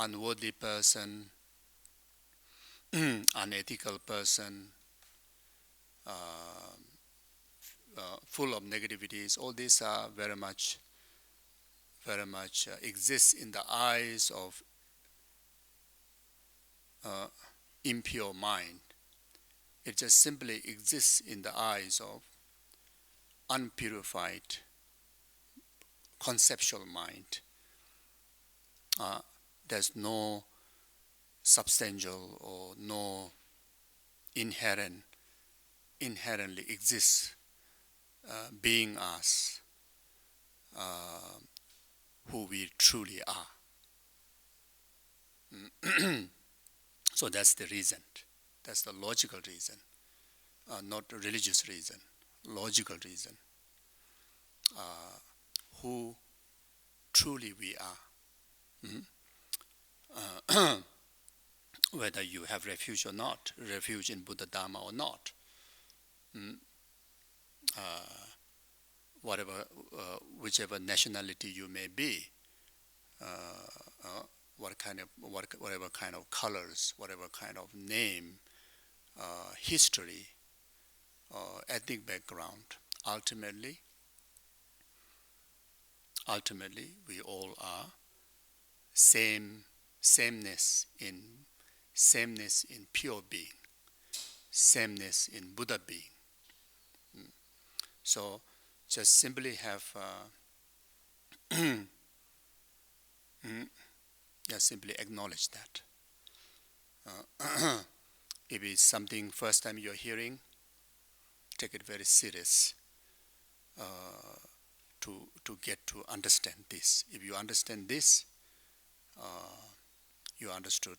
unworthy person, unethical person, full of negativities. All these are very much exist in the eyes of impure mind. It just simply exists in the eyes of unpurified conceptual mind. There's no substantial or no inherently exists being us, who we truly are. So that's the reason. That's the logical reason, not a religious reason. Logical reason. Who truly we are. Whether you have refuge or not, refuge in Buddha Dharma or not. Whichever nationality you may be, whatever kind of colors, whatever kind of name, history, ethnic background, ultimately, we all are sameness in pure being, sameness in Buddha being. So just simply have just simply acknowledge that. If it's something first time you're hearing, take it very serious to get to understand this. If you understand this, you understood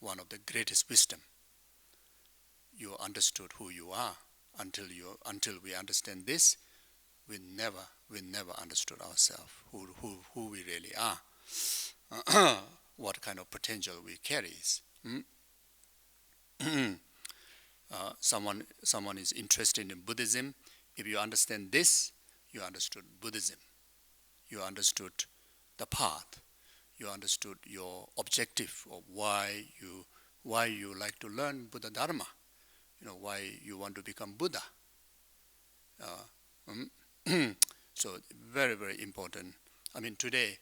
one of the greatest wisdom. You understood who you are. Until we understand this, we never understood ourselves, who we really are, what kind of potential we carry. Someone is interested in Buddhism. If you understand this, you understood Buddhism. You understood the path. You understood your objective of why you like to learn Buddha Dharma. Why you want to become Buddha. So very, very important. I mean, today,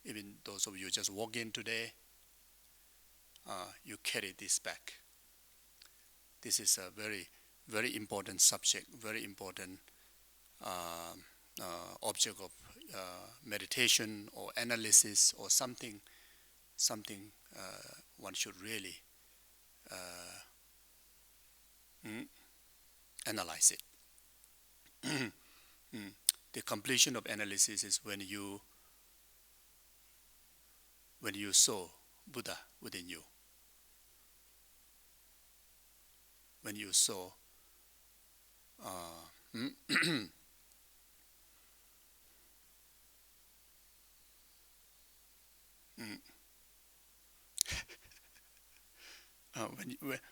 even those of you just walk in today, you carry this back. This is a very, very important subject, very important object of meditation or analysis or something one should really analyze it. The completion of analysis is when you saw Buddha within you. When you saw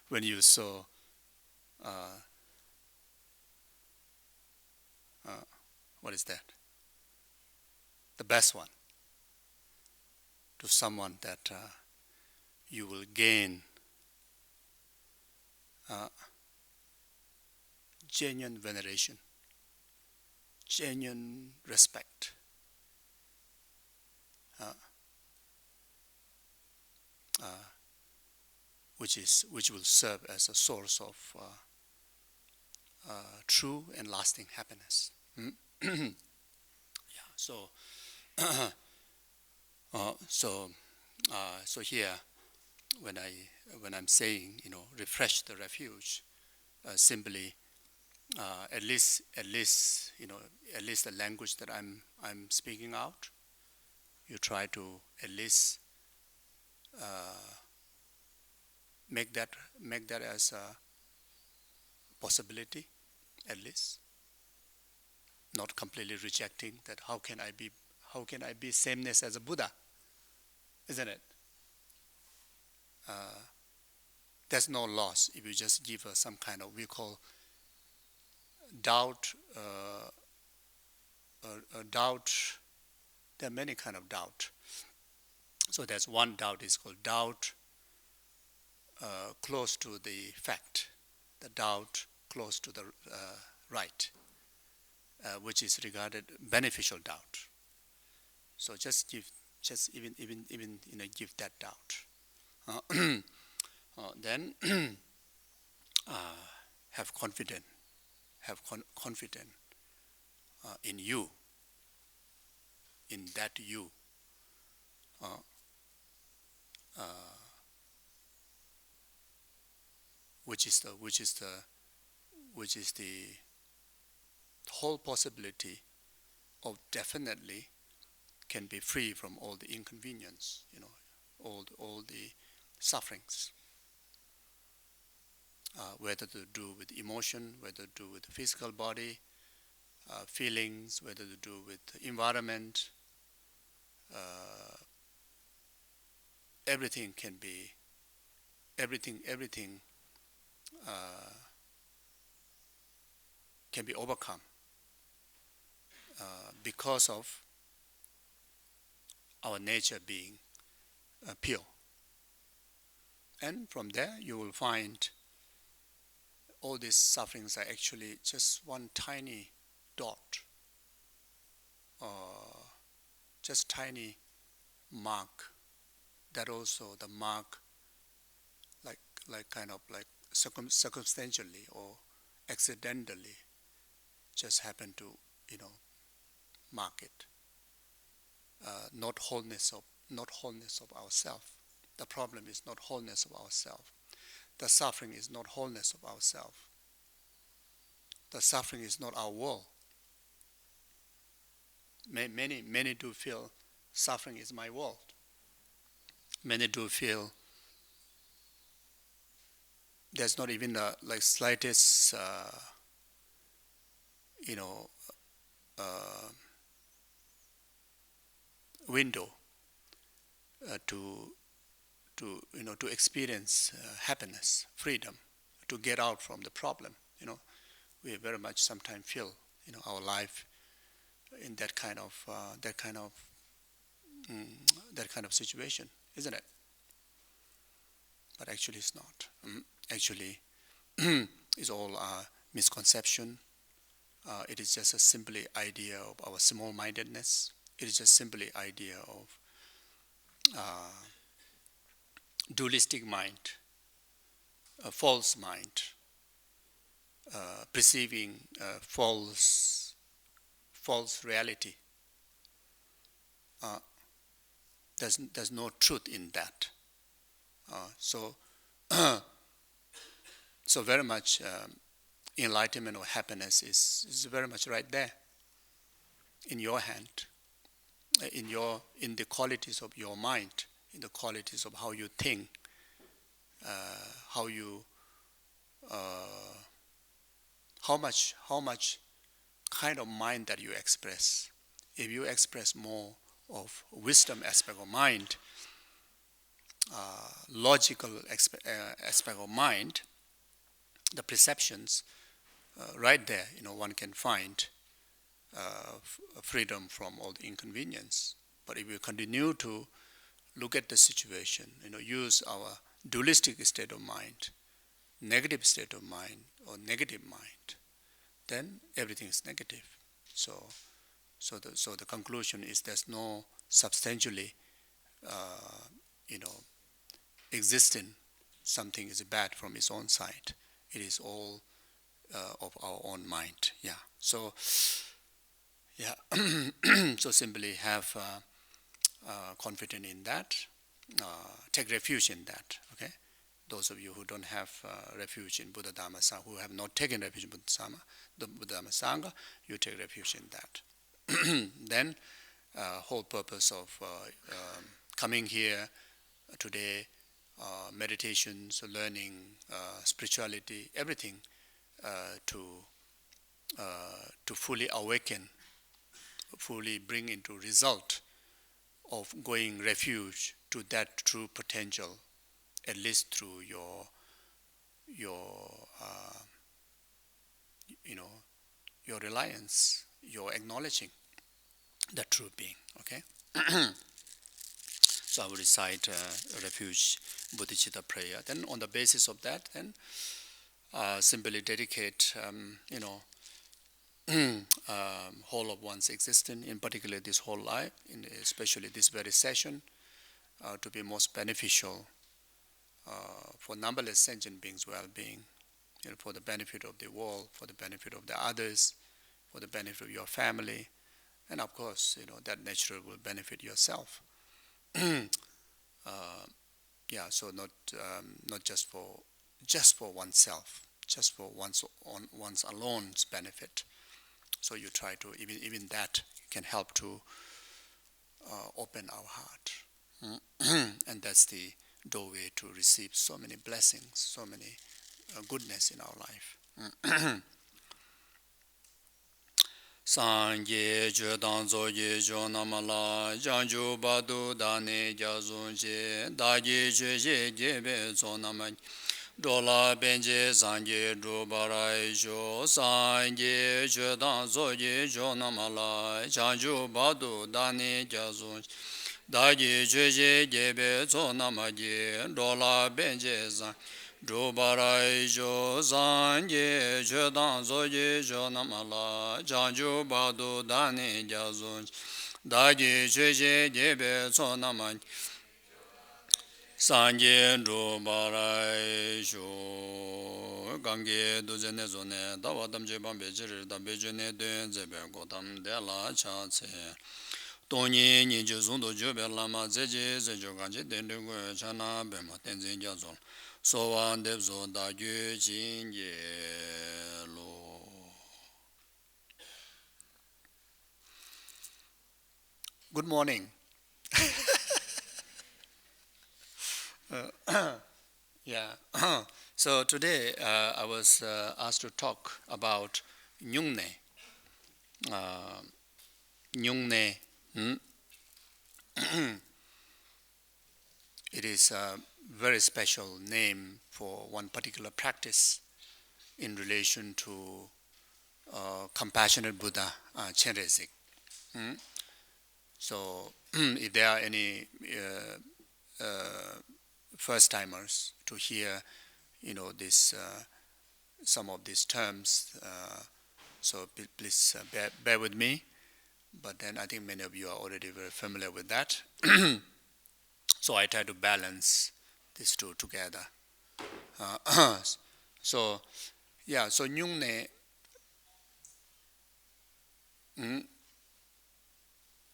when you saw what is that? The best one. To someone that you will gain genuine veneration, genuine respect, which will serve as a source of true and lasting happiness. So here, when I'm saying, refresh the refuge, simply at least the language that I'm speaking out, you try to at least make that as a possibility, at least. Not completely rejecting that. How can I be sameness as a Buddha? Isn't it? There's no loss if you just give us some kind of, we call doubt There are many kind of doubt. So there's one doubt is called doubt close to the fact, the doubt close to the right, which is regarded beneficial doubt. So just even give that doubt. Then have confidence, confidence in you, in that you. Uh, uh, which is the whole possibility of definitely can be free from all the inconvenience, all the sufferings, whether to do with emotion, whether to do with the physical body, feelings, whether to do with the environment. Everything can be, everything can be overcome because of our nature being pure. And from there you will find all these sufferings are actually just one tiny dot, just tiny mark, that also the mark like kind of like circumstantially or accidentally just happen to mark it. Not wholeness of ourself. The problem is not wholeness of ourself. The suffering is not wholeness of ourself. The suffering is not our will. Many do feel suffering is my world. Many do feel there's not even a slightest window to experience happiness, freedom, to get out from the problem. We very much sometimes feel our life in that kind of situation, isn't it? But actually, it's not. Actually, it's all a misconception. It is just a simply idea of our small-mindedness. It is just simply idea of dualistic mind, a false mind, perceiving false reality. There's no truth in that. So very much enlightenment or happiness is very much right there in your hand, in the qualities of your mind, in the qualities of how you think, how much kind of mind that you express. If you express more of wisdom aspect of mind, logical aspect of mind, the perceptions, right there, one can find freedom from all the inconvenience. But if we continue to look at the situation, use our dualistic state of mind, negative state of mind, or negative mind, then everything is negative. So the conclusion is there's no substantially, existing something is bad from its own side. It is all of our own mind. Yeah. So so simply have confidence in that. Take refuge in that. Okay. Those of you who don't have refuge in Buddha Dhamma Sangha, who have not taken refuge in Buddha Dhamma Sangha, you take refuge in that. Then, whole purpose of coming here today, meditations, learning, spirituality, everything, to fully awaken, fully bring into result of going refuge to that true potential, at least through your reliance, your acknowledging the true being. Okay. So I will recite refuge bodhicitta prayer. Then on the basis of that, then simply dedicate, whole of one's existence, in particular this whole life, especially this very session, to be most beneficial for numberless sentient beings' well-being, for the benefit of the world, for the benefit of the others, for the benefit of your family, and of course, that naturally will benefit yourself. Yeah, so not just for oneself, just for one's alone's benefit. So you try to even that can help to open our heart, and that's the doorway to receive so many blessings, so many goodness in our life. Sangye Jodan Zoye Jonamala Janju Badu Dane Jazunje Dagi Jeje Gebe Zonamaj Dola Benje Sangye Dubarai Jo Sangye Jodan Zoye Jonamala Janju Badu Dane Jazunje Dagi Jeje Gebe Zonamaj Dola Benje Sangye Dubarai Jo Sangye Jodan Zoye Jonamala Janju Badu Dani Jazun Dagi Jeje Gebe Sonaman Sangye Dubarai Jo Gange Duzene Zone Dawadam Jebam Bejir da Bejune Dun Zebe Gotam de la Chatse Tony Niju Zundo Jobe Lama Zeje Zejo Ganje Dendu Chana Bema Tenzin Jazon So on Debzo Da Yu Jin Ye Lo. Good morning. Yeah. So today I was asked to talk about Nyung Nay. Nyung Nay. It is a very special name for one particular practice in relation to compassionate Buddha, Chenrezig. So if there are any first timers to hear, this some of these terms, so please bear with me. But then I think many of you are already very familiar with that. So I try to balance these two together. So Nyung Nay,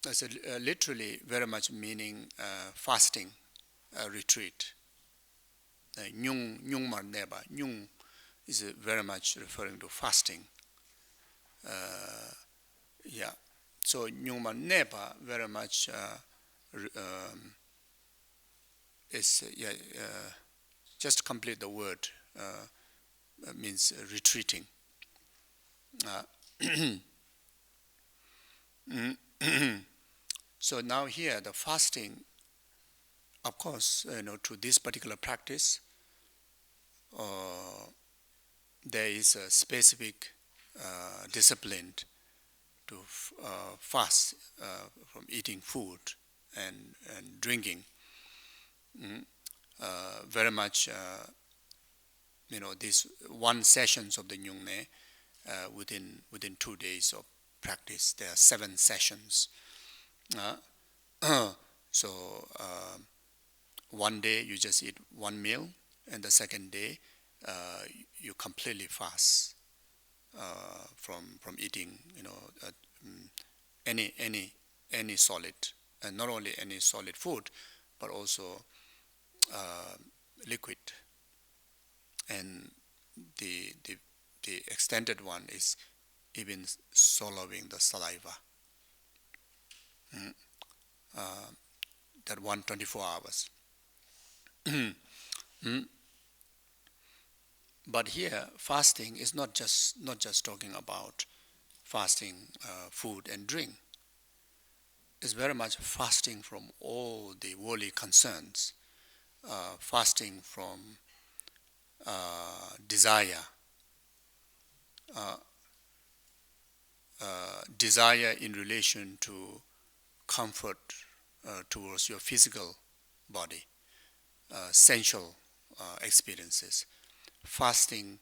that's literally very much meaning fasting retreat. Nyung Mar Neba. Nyung is very much referring to fasting. So Nyung Mar Neba very much is just complete the word means retreating. So now here the fasting, of course, to this particular practice, there is a specific discipline to fast from eating food and drinking. Very much, these one sessions of the Nyung Nay within 2 days of practice. There are 7 sessions. So one day you just eat one meal, and the second day you completely fast from eating, any solid, and not only any solid food, but also liquid. And the extended one is even swallowing the saliva. That 124 hours. But here, fasting is not just talking about fasting food and drink. It's very much fasting from all the worldly concerns, fasting from desire, desire in relation to comfort towards your physical body, sensual experiences. Fasting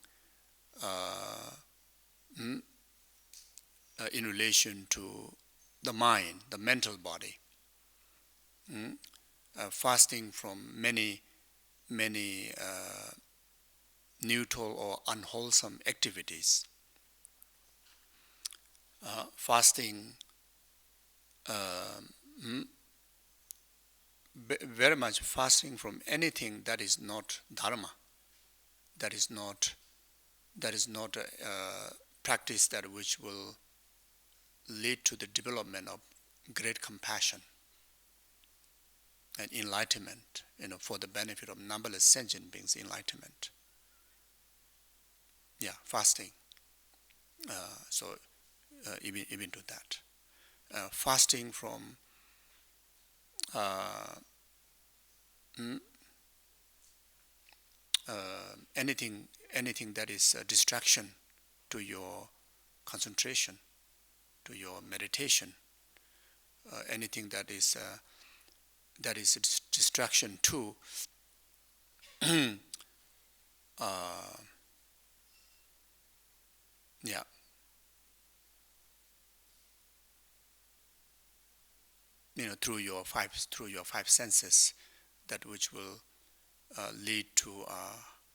in relation to the mind, the mental body. Fasting from many neutral or unwholesome activities. Fasting very much fasting from anything that is not dharma, that is not a practice that which will lead to the development of great compassion and enlightenment, for the benefit of numberless sentient beings, enlightenment. Yeah, fasting. Even to that. Fasting from anything that is a distraction to your concentration, to your meditation, anything that is a distraction to yeah, through your five senses, that which will lead to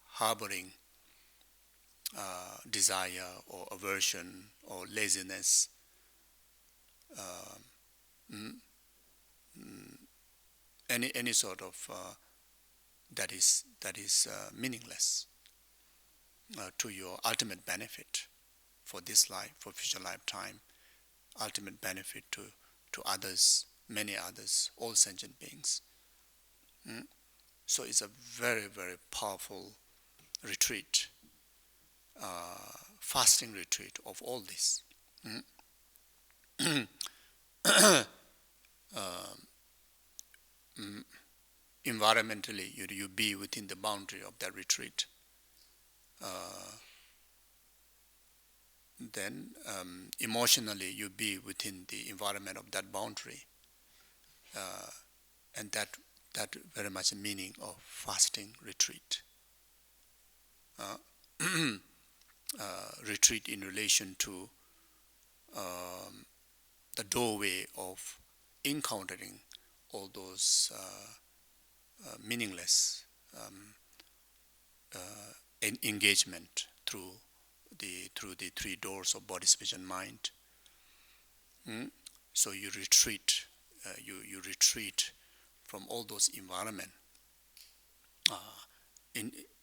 harboring desire or aversion or laziness, any sort of that is meaningless to your ultimate benefit for this life, for future lifetime, ultimate benefit to others, many others, all sentient beings. So it's a very, very powerful retreat, fasting retreat of all this. Environmentally, you be within the boundary of that retreat. Then emotionally, you be within the environment of that boundary. And that very much a meaning of fasting retreat. Retreat in relation to the doorway of encountering all those meaningless engagement through the three doors of body, speech, and mind. So you retreat. You retreat from all those environment,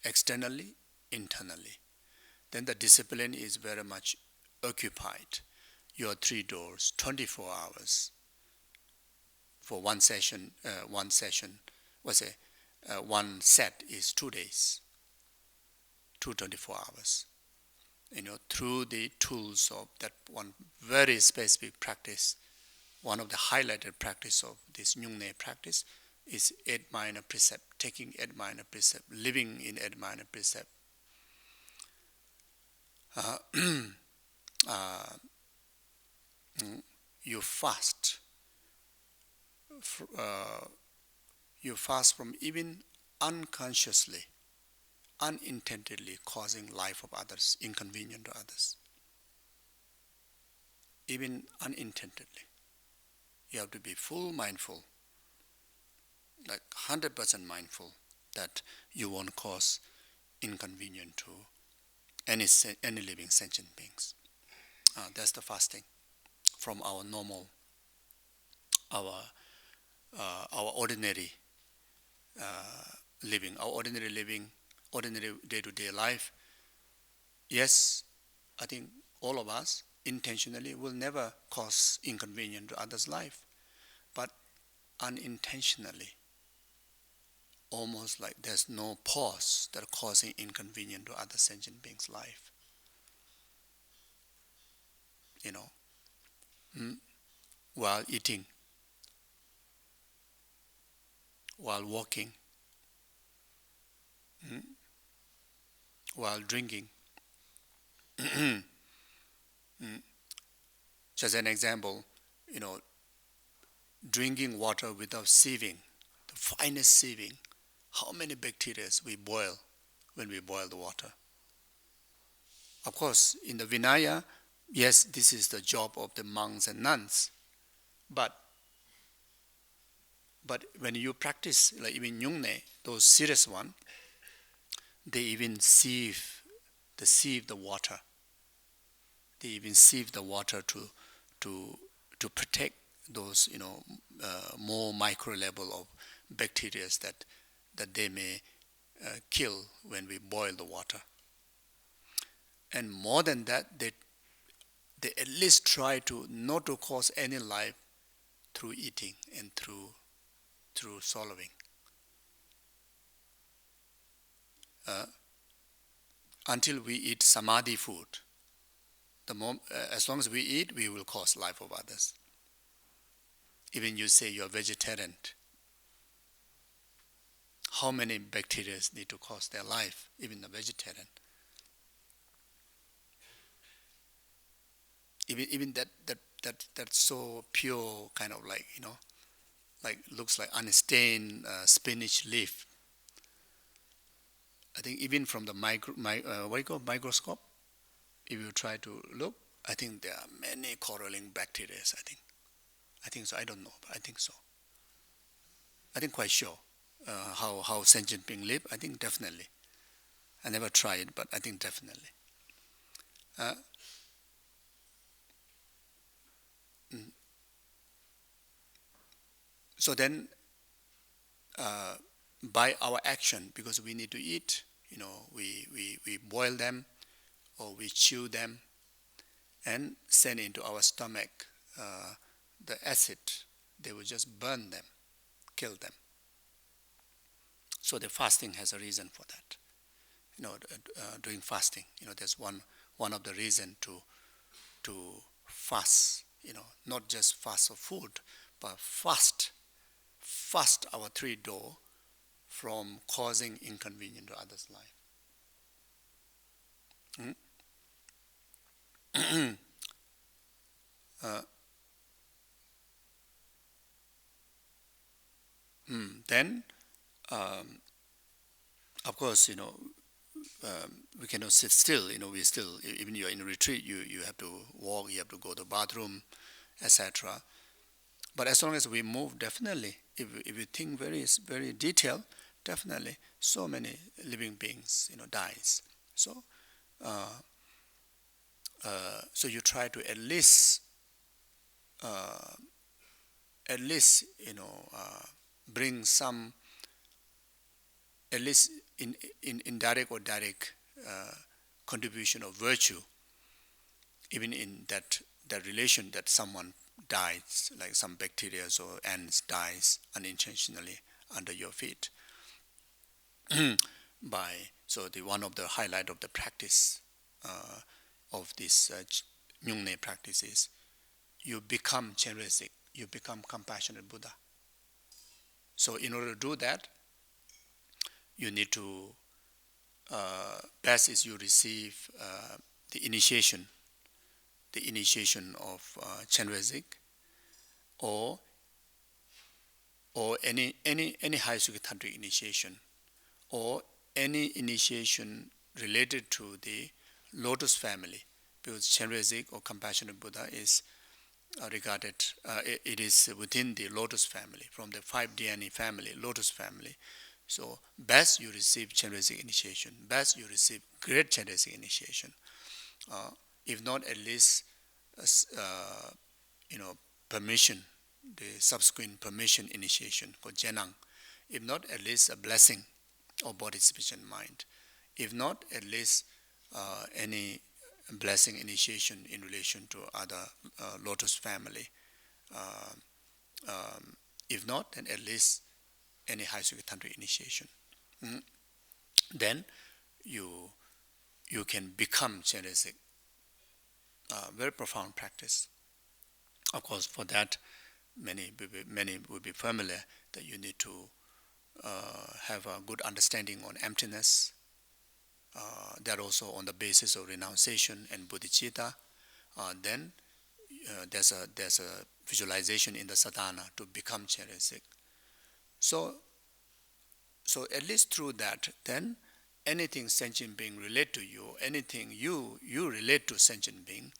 externally, internally. Then the discipline is very much occupied. Your three doors, 24 hours. For one session, one set is 2 days, 24 hours. Through the tools of that one very specific practice, one of the highlighted practice of this Nyung Nay practice is 8 minor precept, taking 8 minor precept, living in 8 minor precept. You fast. You fast from even unconsciously, unintendedly causing life of others, inconvenient to others. Even unintendedly. You have to be full mindful, like 100% mindful, that you won't cause inconvenience to any living sentient beings. That's the fasting from our normal, our ordinary living, ordinary day-to-day life. Yes, I think all of us intentionally will never cause inconvenience to others' life, but unintentionally, almost like there's no pause that causing inconvenience to other sentient beings' life. While eating, while walking, while drinking, Just an example, drinking water without sieving, the finest sieving, how many bacteria we boil when we boil the water. Of course, in the Vinaya, yes, this is the job of the monks and nuns. But when you practice, like even Nyung Nay, those serious ones, they even sieve the water. They even sieve the water to protect those more micro level of bacteria that they may kill when we boil the water. And more than that, they at least try to not to cause any life through eating and through swallowing. Until we eat samadhi food, as long as we eat, we will cause life of others. Even you say you're vegetarian, how many bacteria need to cause their life, even the vegetarian? Even that's so pure, kind of like, like looks like unstained spinach leaf. I think even from the microscope, if you try to look, I think there are many correlating bacteria. I think so. I don't know, but I think so. I think quite sure how sentient being live. I think definitely. I never tried, but I think definitely. So then, by our action, because we need to eat, we boil them or we chew them and send into our stomach the acid. They will just burn them, kill them. So the fasting has a reason for that. Doing fasting, there's one of the reason to fast. Not just fast of food, but fast our three door from causing inconvenience to others' life. Then, of course, we cannot sit still. We still, even you're in a retreat, you have to walk, you have to go to the bathroom, etc. But as long as we move, definitely, if you think very, very detailed, definitely, so many living beings, dies. So, so you try to at least, bring some, at least in indirect or direct contribution of virtue, even in that relation that someone dies, like some bacteria or ants dies unintentionally under your feet. So the one of the highlight of the practice of this Nyung Nay practice is you become Chenrezig, you become compassionate Buddha. So in order to do that, you need to, best is you receive the initiation of Chenrezig, or any high tantric initiation, or any initiation related to the lotus family, because Chenrezig or compassionate Buddha is regarded, it is within the lotus family, from the 5 dhyani family, lotus family. So best you receive Chenrezig initiation, best you receive great Chenrezig initiation. If not, at least permission, the subsequent permission initiation called Jenang. If not, at least a blessing of body, speech, and mind. If not, at least any blessing initiation in relation to other lotus family. If not, then at least any high tantric initiation. Then you can become Chenrezig. Very profound practice. Of course, for that, many will be familiar that you need to have a good understanding on emptiness. That also on the basis of renunciation and bodhicitta. Then there's a visualization in the sadhana to become Chenrezig. So at least through that, then anything sentient being relate to you, anything you relate to sentient being,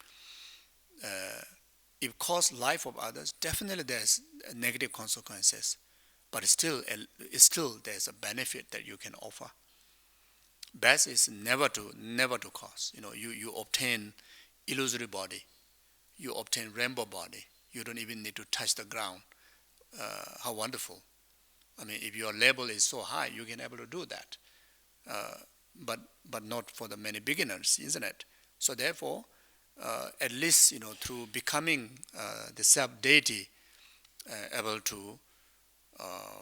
it cause life of others, definitely there's negative consequences, but still there's a benefit that you can offer. Best is never to cause. You obtain illusory body, you obtain rainbow body. You don't even need to touch the ground. How wonderful! I mean, if your level is so high, you can able to do that. But not for the many beginners, isn't it? So therefore, at least through becoming the self-deity, able to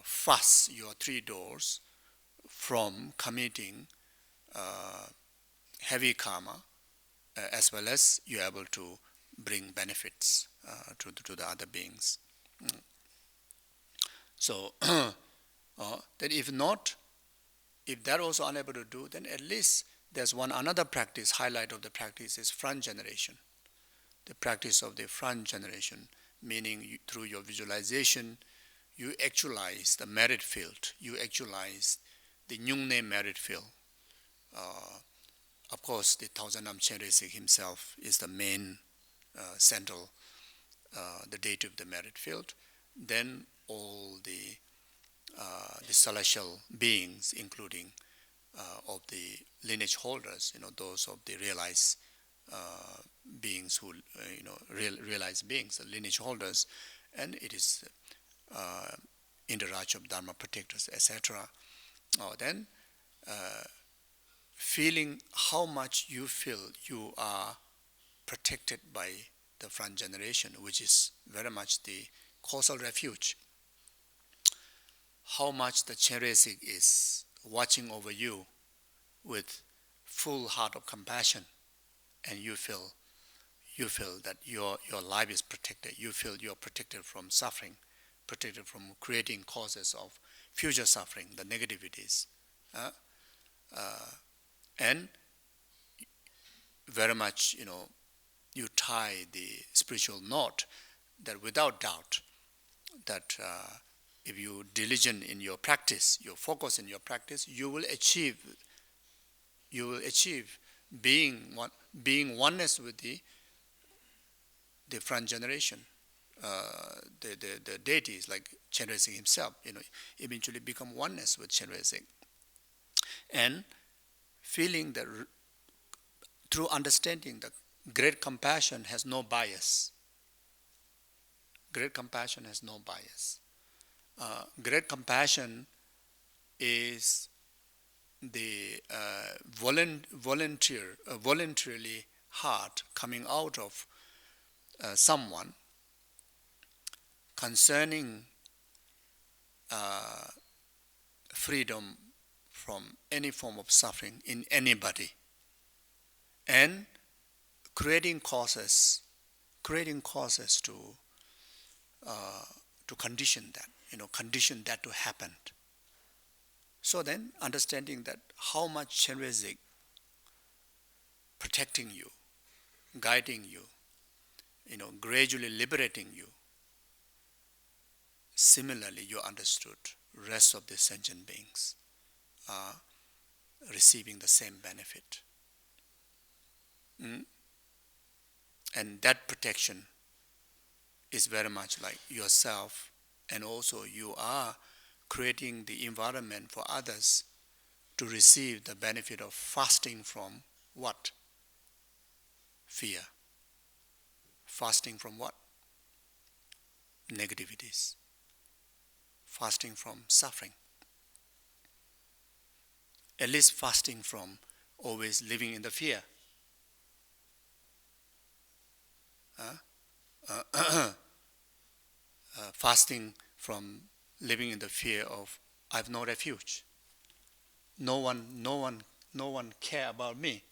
fast your three doors from committing heavy karma, as well as you're able to bring benefits to the other beings. So that if that also unable to do, then at least there's another practice. Highlight of the practice is front generation. The practice of the front generation, meaning through your visualization, you actualize the merit field. You actualize the Nyung Nay merit field. Of course, the Thousand Nam Chenrezig himself is the main central, the deity of the merit field. Then all the celestial beings, including of the lineage holders, those of the realized beings who, realized beings, the lineage holders, and it is interage of Dharma protectors, etc. Then feeling how much you feel you are protected by the front generation, which is very much the causal refuge. How much the Chenrezig is watching over you with full heart of compassion, and you feel that your life is protected. You feel you are protected from suffering, protected from creating causes of future suffering, the negativities. And very much, you tie the spiritual knot that without doubt that if you diligent in your practice, you focus in your practice, you will achieve being oneness with the front generation, the deities like Chenrezig himself, eventually become oneness with Chenrezig. And feeling that through understanding that great compassion has no bias. Great compassion has no bias. Great compassion is the voluntarily heart coming out of someone concerning freedom from any form of suffering in anybody, and creating causes to condition that to happen. So then, understanding that how much Chenrezig protecting you, guiding you, gradually liberating you. Similarly, you understood rest of the sentient beings are receiving the same benefit. And that protection is very much like yourself, and also you are creating the environment for others to receive the benefit of fasting from what? Fear. Fasting from what? Negativities. Fasting from suffering. At least fasting from always living in the fear. Fasting from living in the fear of I have no refuge. No one care about me.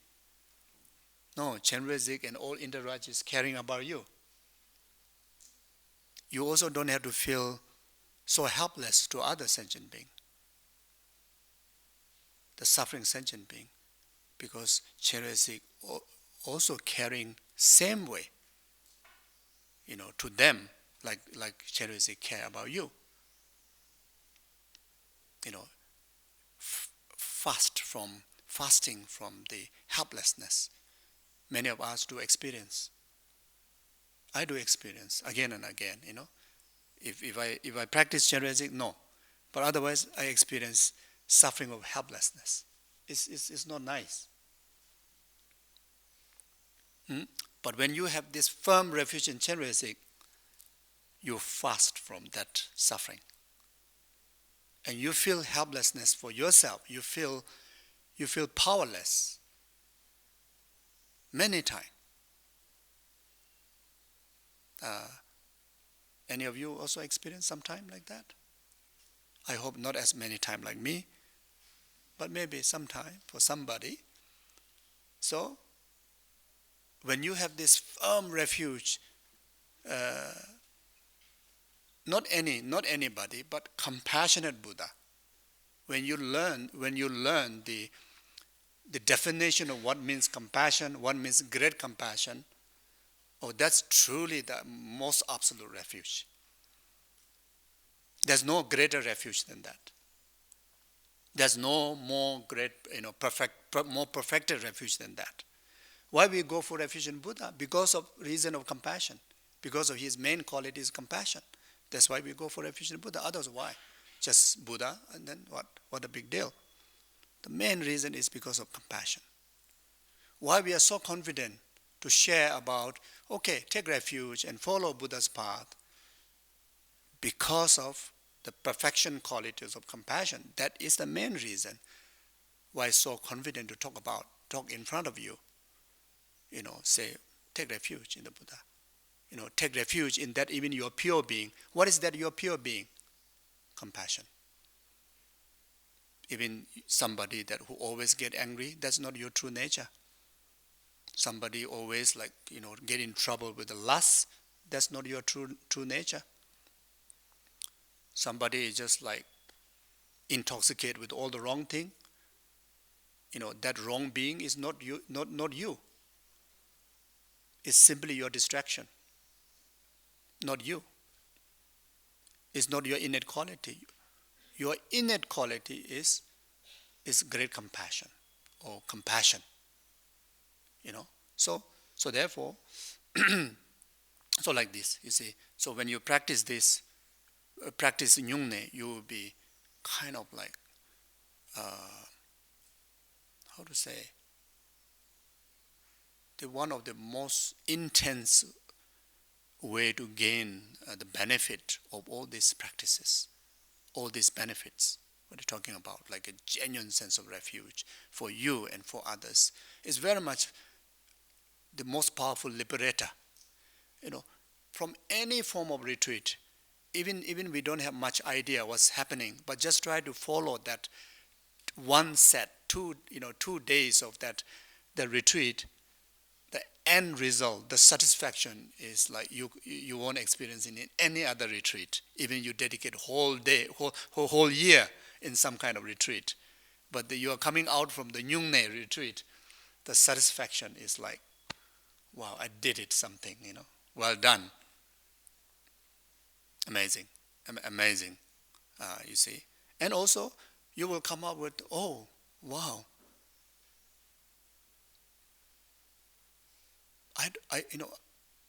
No, Chenrezig and all interage is caring about you. You also don't have to feel so helpless to other sentient being, the suffering sentient being, because Chenrezig also caring same way to them, like Chenrezig care about you. Fasting from the helplessness. Many of us do experience. I do experience again and again. If I practice Chenrezig, no, but otherwise I experience suffering of helplessness. It's not nice. But when you have this firm refuge in Chenrezig, you fast from that suffering. And you feel helplessness for yourself. You feel powerless. Many times. Any of you also experience some time like that? I hope not as many times like me, but maybe sometime for somebody. So, when you have this firm refuge, not anybody, but compassionate Buddha. When you learn the definition of what means compassion, what means great compassion, that's truly the most absolute refuge. There's no greater refuge than that. There's no more great, more perfected refuge than that. Why we go for refuge in Buddha? Because of reason of compassion. Because of his main quality is compassion. That's why we go for refuge in Buddha. Others, why? Just Buddha, and then what? What a big deal. The main reason is because of compassion. Why we are so confident to share about, take refuge and follow Buddha's path? Because of the perfection qualities of compassion. That is the main reason why so confident to talk in front of you. Say, take refuge in the Buddha. Take refuge in that even your pure being. What is that your pure being? Compassion. Even somebody who always get angry, that's not your true nature. Somebody always get in trouble with the lust, that's not your true nature. Somebody is just intoxicated with all the wrong thing. That wrong being is not you. Not you. It's simply your distraction. Not you. It's not your innate quality. Your innate quality is great compassion or compassion. So therefore, so like this, you see. So when you practice this, practice Nyung Nay, you will be kind of how to say, one of the most intense way to gain the benefit of all these practices, all these benefits. What are you talking about? Like a genuine sense of refuge for you and for others. It's very much the most powerful liberator. From any form of retreat, even we don't have much idea what's happening, but just try to follow that one set, 2 days of the retreat. The end result, the satisfaction is like you won't experience in any other retreat. Even you dedicate whole day, whole year in some kind of retreat, but you are coming out from the Nyung Nay retreat, the satisfaction is like, wow, I did it, something, well done. Amazing, you see. And also, you will come up with, oh, wow.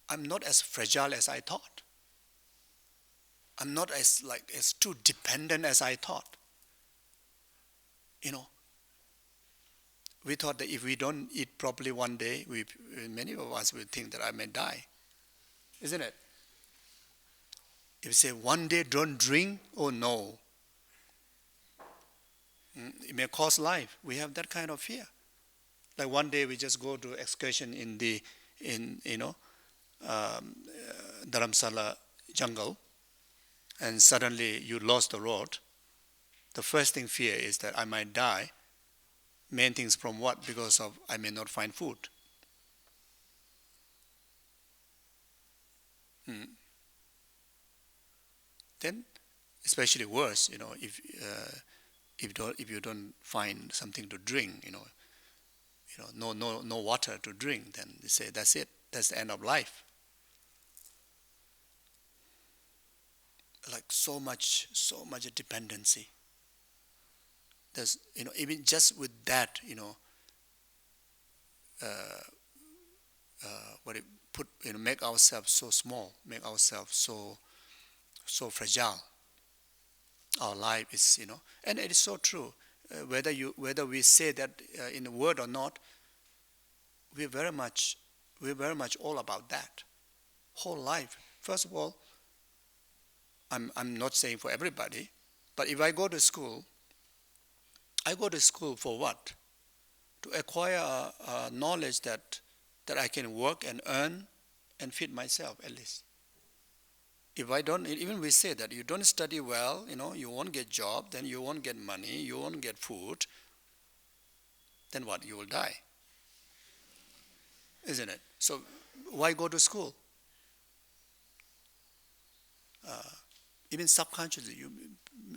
I'm not as fragile as I thought. I'm not as too dependent as I thought. We thought that if we don't eat properly one day, many of us will think that I may die. Isn't it? If you say one day don't drink, oh no. It may cost life. We have that kind of fear. Like one day we just go to excursion in Dharamsala jungle, and suddenly you lost the road. The first thing fear is that I might die. Main things from what? Because of I may not find food. Then, especially worse, if you don't find something to drink, no water to drink, then they say that's it. That's the end of life. like so much dependency. There's, even just with that, uh, what it put, make ourselves so small, make ourselves so fragile. Our life is, and it is so true. Whether we say that in a word or not, we're very much all about that. Whole life. First of all, I'm not saying for everybody, but if I go to school, I go to school for what? To acquire knowledge that I can work and earn and feed myself at least. If I don't, even we say that you don't study well, you won't get job, then you won't get money, you won't get food, then what? You will die, isn't it? So why go to school? Even subconsciously,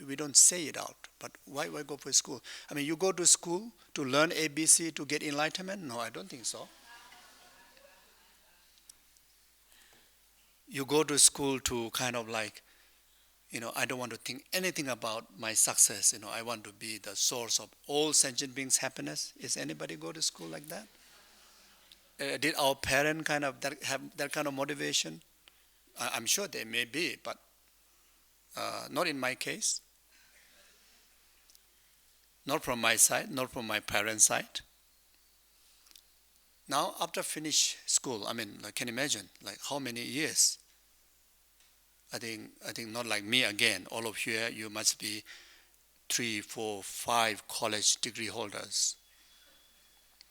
we don't say it out, but why go for school? I mean, you go to school to learn ABC to get enlightenment? No, I don't think so. You go to school to kind of like, I don't want to think anything about my success. I want to be the source of all sentient beings' happiness. Is anybody go to school like that? Did our parent kind of have that kind of motivation? I'm sure they may be, but not in my case. Not from my side, not from my parents' side. Now, after finish school, I mean, can you imagine, like how many years? I think not like me again. All of you, you must be 3, 4, 5 college degree holders,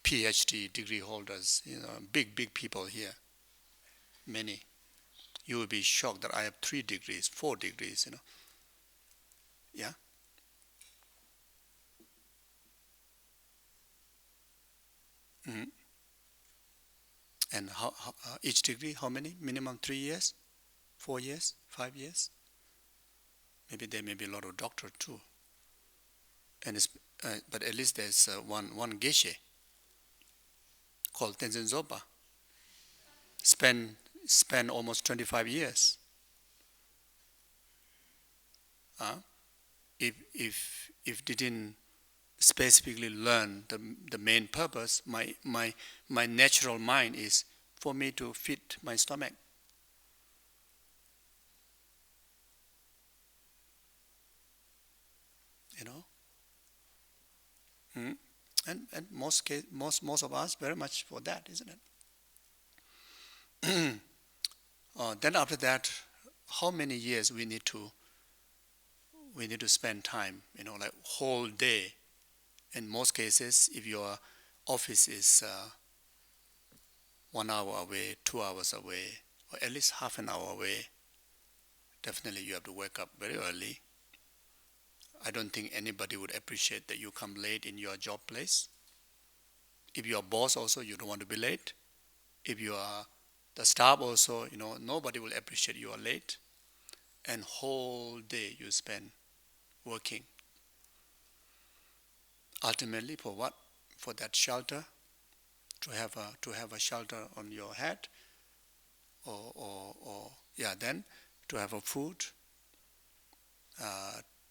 PhD degree holders. Big people here. Many. You will be shocked that I have 3 degrees, 4 degrees. Yeah. Mm-hmm. And how each degree? How many? Minimum 3 years, 4 years, 5 years. Maybe there may be a lot of doctors too. And but at least there's one Geshe called Tenzin Zopa. Spend almost 25 years. If didn't specifically learn the main purpose, my natural mind is for me to feed my stomach. And most of us very much for that, isn't it? Then after that, how many years we need to spend time, like whole day. In most cases, if your office is 1 hour away, 2 hours away, or at least half an hour away, definitely you have to wake up very early. I don't think anybody would appreciate that you come late in your job place. If you're a boss also, you don't want to be late. If you are the staff also, nobody will appreciate you are late. And whole day you spend working. Ultimately, for what? For that shelter, to have a shelter on your head, or then to have a food,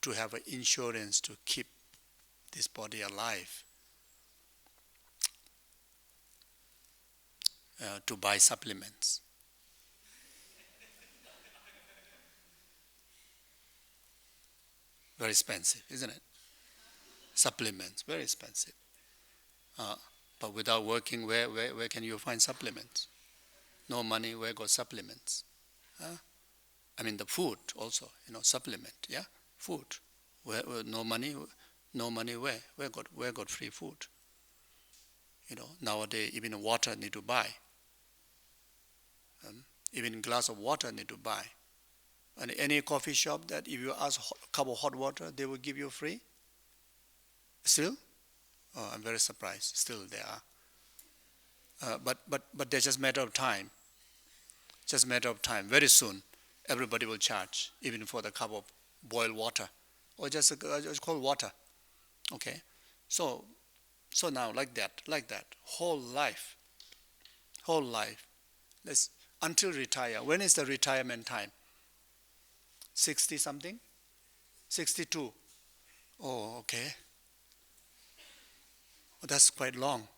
to have an insurance to keep this body alive, to buy supplements. Very expensive, isn't it? Supplements, very expensive. But without working, where can you find supplements? No money, where go supplements? I mean the food also, supplement, yeah? Food. Where no money where? Where got free food? Nowadays even water need to buy. Even glass of water need to buy. And any coffee shop that if you ask a cup of hot water, they will give you free? Still? Oh, I'm very surprised. Still there are. But there's just a matter of time. Just a matter of time. Very soon, everybody will charge, even for the cup of boiled water, or just cold water. Okay? So now, like that, whole life. Let's until retire. When is the retirement time? 60 something? 62. Oh, okay. Well, that's quite long.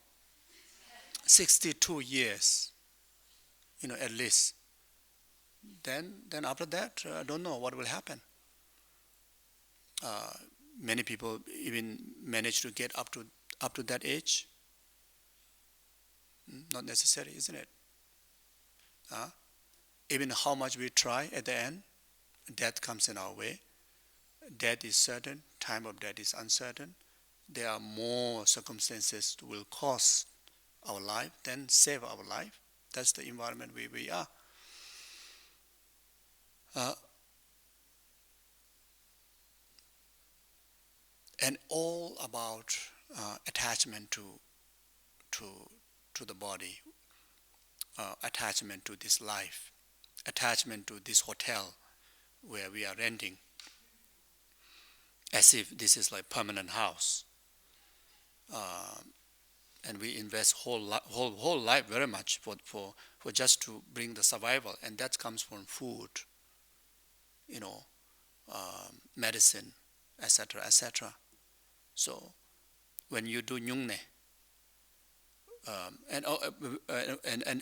62 years, at least. Then after that, I don't know what will happen. Uh, Many people even manage to get up to that age. Not necessary, isn't it? Uh, Even how much we try at the end, death comes in our way. Death is certain, time of death is uncertain. There are more circumstances that will cost our life than save our life. That's the environment we are. Uh, and all about attachment to to the body, attachment to this life, attachment to this hotel where we are renting, as if this is like permanent house. And we invest whole life very much for just to bring the survival, and that comes from food, medicine, etc., etc. So when you do Nyung Nay, and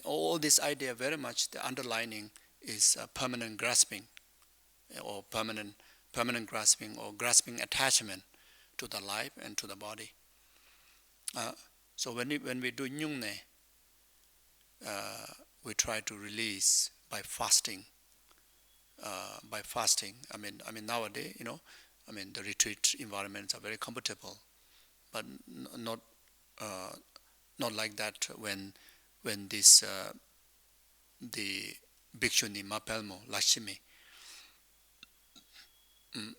all this idea very much, the underlining is permanent grasping, or permanent grasping, or grasping attachment to the life and to the body. So when we do Nyung Nay, we try to release by fasting. I mean nowadays, the retreat environments are very comfortable, but not like that when this the Bikshuni Lakshmi.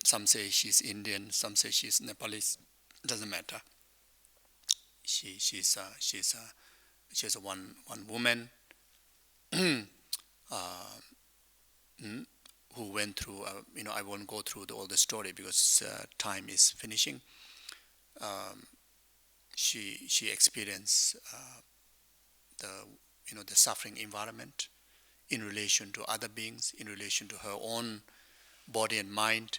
Some say she's Indian, some say she's Nepalese. Doesn't matter. She's a one woman who went through. I won't go through all the story because time is finishing. She experienced the suffering environment in relation to other beings, in relation to her own body and mind.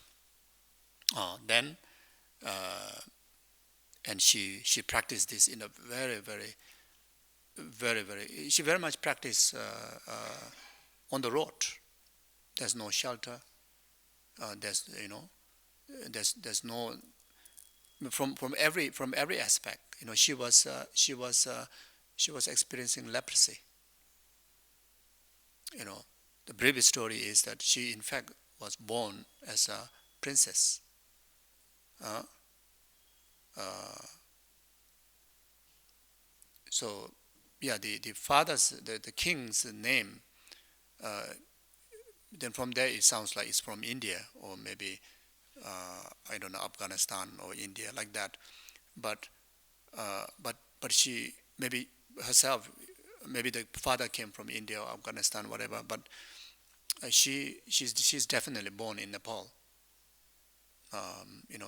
And she practiced this in a very, very, very, very. She very much practiced on the road. There's no shelter. There's no from every aspect. She was experiencing leprosy. The brief story is that she in fact was born as a princess. So yeah, the father's, the king's name. Then from there it sounds like it's from India, or maybe I don't know, Afghanistan or India, like that. But she, maybe herself, maybe the father came from India or Afghanistan, whatever. But she's definitely born in Nepal.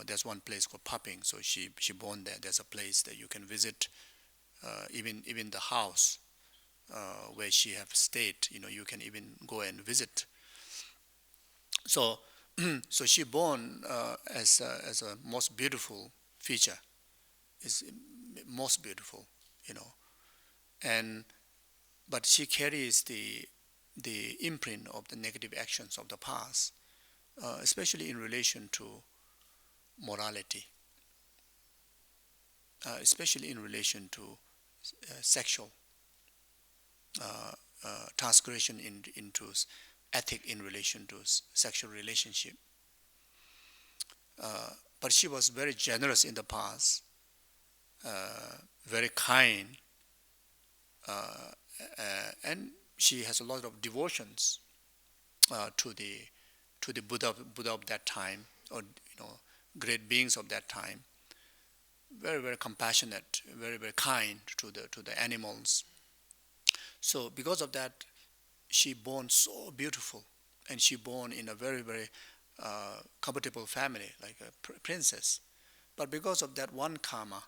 There's one place called Paping, so she born there. There's a place that you can visit, even the house where she have stayed. You can even go and visit. So she born as a most beautiful feature, is most beautiful, but she carries the imprint of the negative actions of the past, especially in relation to morality, especially in relation to sexual transgression into ethic in relation to sexual relationship. But she was very generous in the past, very kind, and she has a lot of devotions to the Buddha of that time, or great beings of that time. Very, very compassionate, very, very kind to the animals. So because of that, she born so beautiful, and she born in a very, very comfortable family, like a princess. But because of that one karma,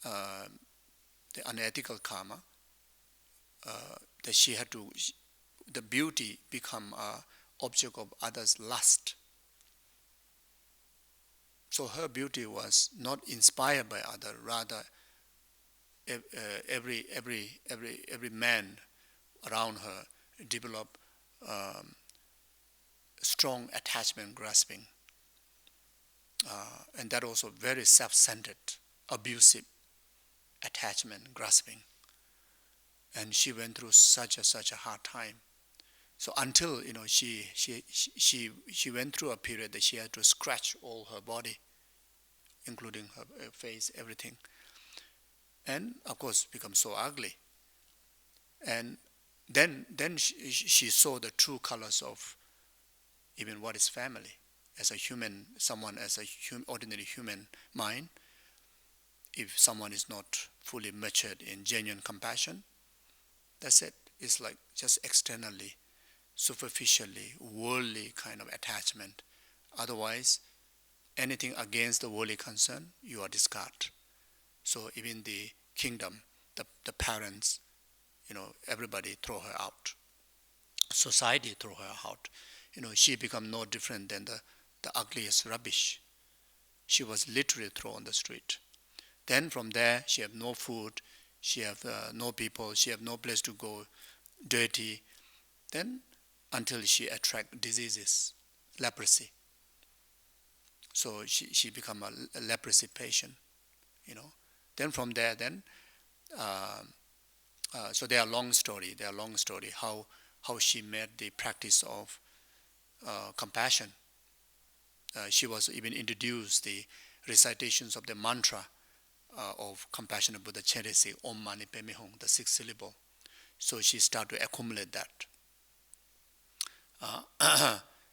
the unethical karma, that she had to the beauty become a object of others' lust. So her beauty was not inspired by others, rather every man around her developed strong attachment, grasping, and that also very self-centered, abusive attachment, grasping. And she went through such a hard time. So until she went through a period that she had to scratch all her body, including her face, everything, and of course become so ugly. And then she saw the true colors of even what is family. As a human, someone as a ordinary human mind, if someone is not fully matured in genuine compassion, that's it. It's like just externally, superficially, worldly kind of attachment. Otherwise, anything against the worldly concern, you are discard. So even the kingdom, the parents, everybody throw her out. Society throw her out. She become no different than the ugliest rubbish. She was literally thrown on the street. Then from there, she have no food, she have no people, she have no place to go, dirty. Then until she attract diseases, leprosy. So she become a leprosy patient, Then from there, so they are long story. How she made the practice of compassion. She was even introduced the recitations of the mantra of compassionate Buddha Chenrezig, Om Mani Padme Hum, the 6th syllable. So she started to accumulate that.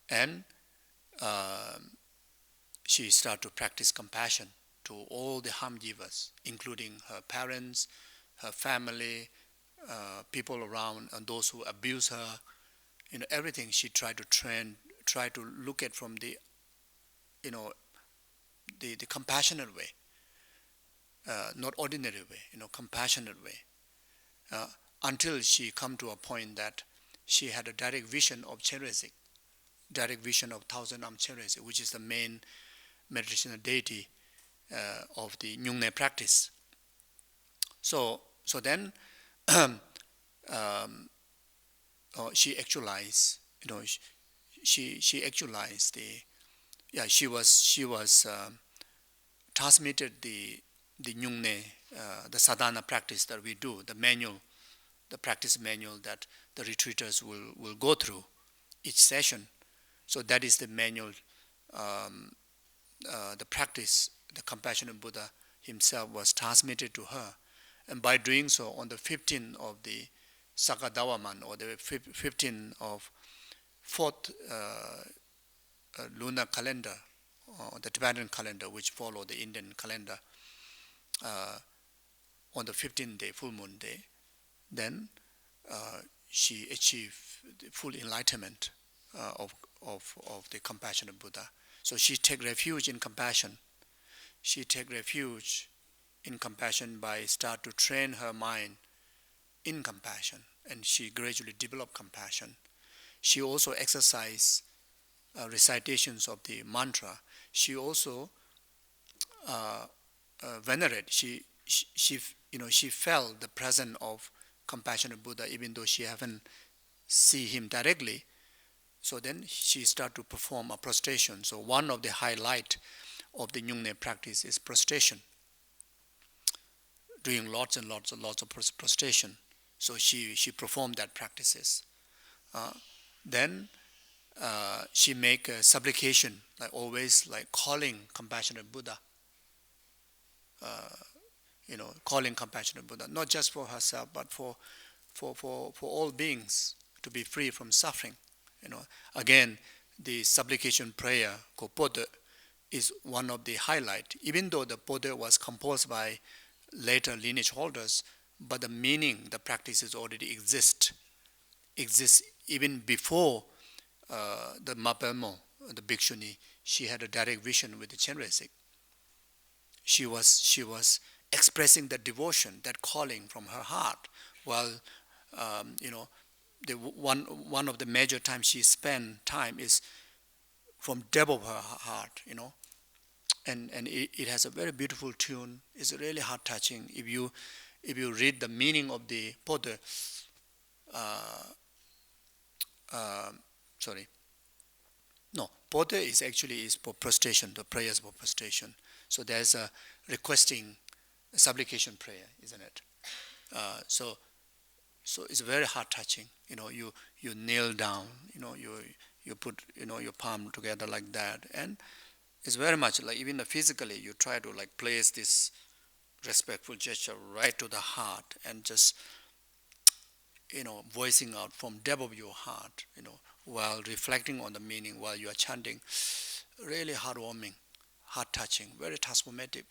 And she started to practice compassion to all the harm givers, including her parents, her family, people around, and those who abuse her. Everything she tried to train, try to look at from the compassionate way, not ordinary way, compassionate way, until she come to a point that she had a direct vision of Chenrezig, direct vision of thousand-armed Chenrezig, which is the main meditational deity of the Nyung Nay practice. So then she actualized, she actualized she was transmitted the Nyung Nay, the sadhana practice that we do, the manual, the practice manual that the retreaters will go through each session. So that is the manual, the practice, the compassionate Buddha himself was transmitted to her. And by doing so, on the 15th of the Saka Dawa month, or the 15th of 4th lunar calendar, the Tibetan calendar, which follow the Indian calendar, on the 15th day, full moon day, then she achieved the full enlightenment of the compassionate Buddha. So she take refuge in compassion. She take refuge in compassion by start to train her mind in compassion, and she gradually developed compassion. She also exercised recitations of the mantra. She also venerate. She felt the presence of compassionate Buddha, even though she haven't see him directly. So then she started to perform a prostration. So one of the highlight of the Nyung Nay practice is prostration, doing lots and lots of prostration. So she performed that practices. Then she make a supplication, like always, like calling compassionate Buddha. Calling compassionate Buddha, not just for herself, but for all beings to be free from suffering. Again, the supplication prayer called Poda is one of the highlight. Even though the Poda was composed by later lineage holders, but the meaning, the practices already exist even before the Mapelmo, the Bikshuni. She had a direct vision with the Chenrezig. She was expressing that devotion, that calling from her heart, while one of the major times she spent time is from depth of her heart, and it has a very beautiful tune. It's really heart touching. If you read the meaning of the potter, uh, uh, sorry, no, potter is actually is for prostration, the prayers for prostration. So there's a requesting, a supplication prayer, isn't it? So it's very heart touching. You kneel down. You put your palm together like that, and it's very much like even physically you try to like place this respectful gesture right to the heart and just voicing out from depth of your heart, while reflecting on the meaning while you are chanting. Really heartwarming, heart touching, very transformative.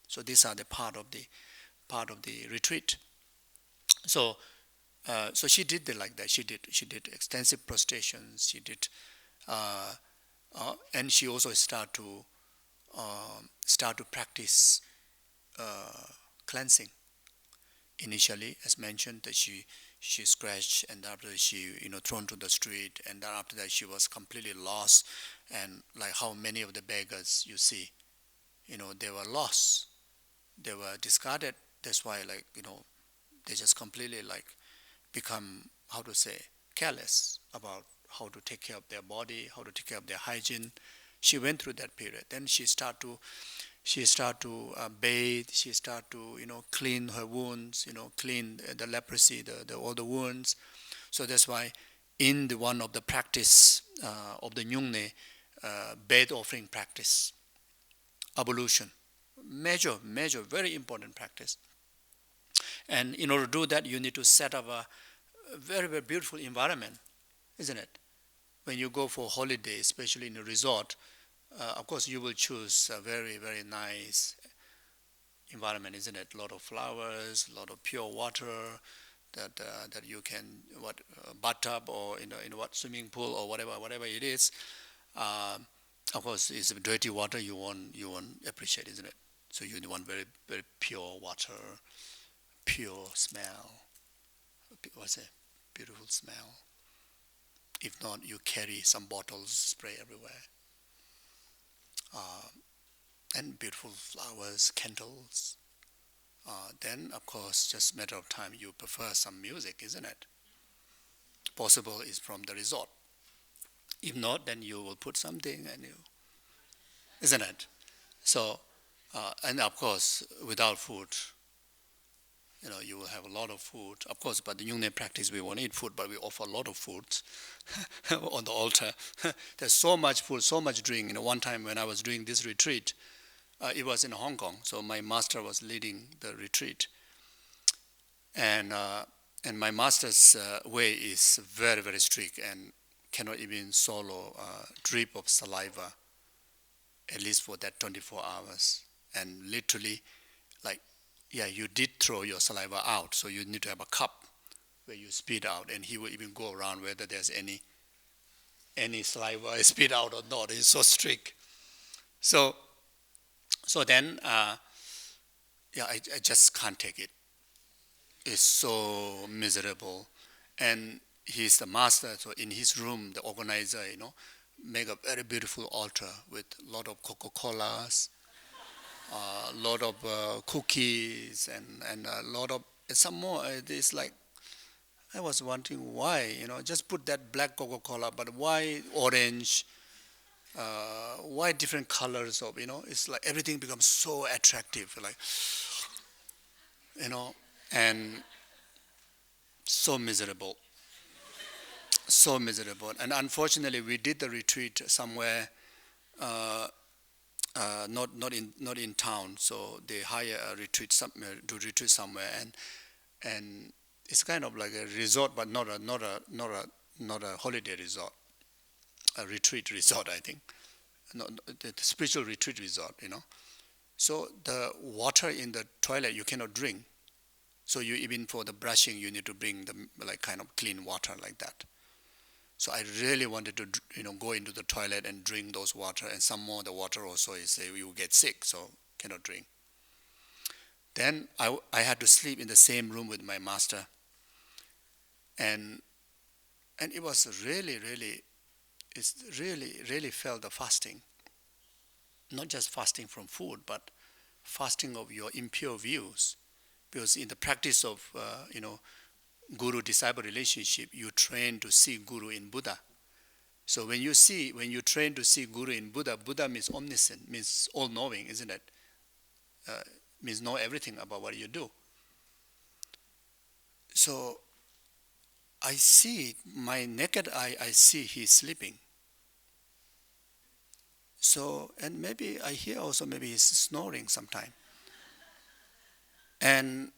So these are the part of the retreat. So so she did it like that. She did extensive prostrations. She did, and she also start to practice cleansing. Initially, as mentioned, that she scratched, and after she thrown to the street, and then after that she was completely lost, and like how many of the beggars you see, they were lost, they were discarded. That's why they just completely become, how to say, careless about how to take care of their body, how to take care of their hygiene. She went through that period. Then she start to bathe. She start to clean her wounds, clean the leprosy, all the wounds. So that's why in the one of the practice of the Nyung Nay, bath offering practice, ablution, major, very important practice. And in order to do that, you need to set up a very, very beautiful environment, isn't it? When you go for holiday, especially in a resort, of course you will choose a very, very nice environment, isn't it? A lot of flowers, a lot of pure water that you can bathtub, or in what swimming pool or whatever it is. Of course, it's dirty water you won't appreciate, isn't it? So you want very, very pure water, pure smell. What's it? Beautiful smell. If not, you carry some bottles, spray everywhere. And beautiful flowers, candles. Then, of course, just a matter of time, you prefer some music, isn't it? Possible is from the resort. If not, then you will put something, isn't it? So, and of course, without food, you will have a lot of food. Of course, but the Nyung Nay practice, we won't eat food, but we offer a lot of food on the altar. There's so much food, so much drink. One time when I was doing this retreat, it was in Hong Kong, so my master was leading the retreat. And my master's way is very, very strict and cannot even swallow a drip of saliva, at least for that 24 hours. And literally, you did throw your saliva out, so you need to have a cup where you spit out, and he will even go around whether there's any saliva spit out or not. It's so strict. So then, I just can't take it. It's so miserable. And he's the master, so in his room, the organizer, make a very beautiful altar with a lot of Coca-Colas, a lot of cookies, and a lot of some more. It's like I was wondering why, just put that black Coca-Cola, but why orange? Why different colors of, it's like everything becomes so attractive, and so miserable, And unfortunately, we did the retreat somewhere, not in town. So they hire a retreat to retreat somewhere, and it's kind of like a resort, but not a holiday resort, a retreat resort, I think. No, the spiritual retreat resort, So the water in the toilet you cannot drink. So you even for the brushing you need to bring the kind of clean water like that. So I really wanted to go into the toilet and drink those water, and some more the water also is say you will get sick, so cannot drink. Then I had to sleep in the same room with my master, and And it was really felt the fasting. Not just fasting from food, but fasting of your impure views. Because in the practice of, guru-disciple relationship, you train to see Guru in Buddha. So when you train to see Guru in Buddha, Buddha means omniscient, means all-knowing, isn't it? Means know everything about what you do. So I see, my naked eye, I see he's sleeping. So, and maybe I hear also maybe he's snoring sometime. And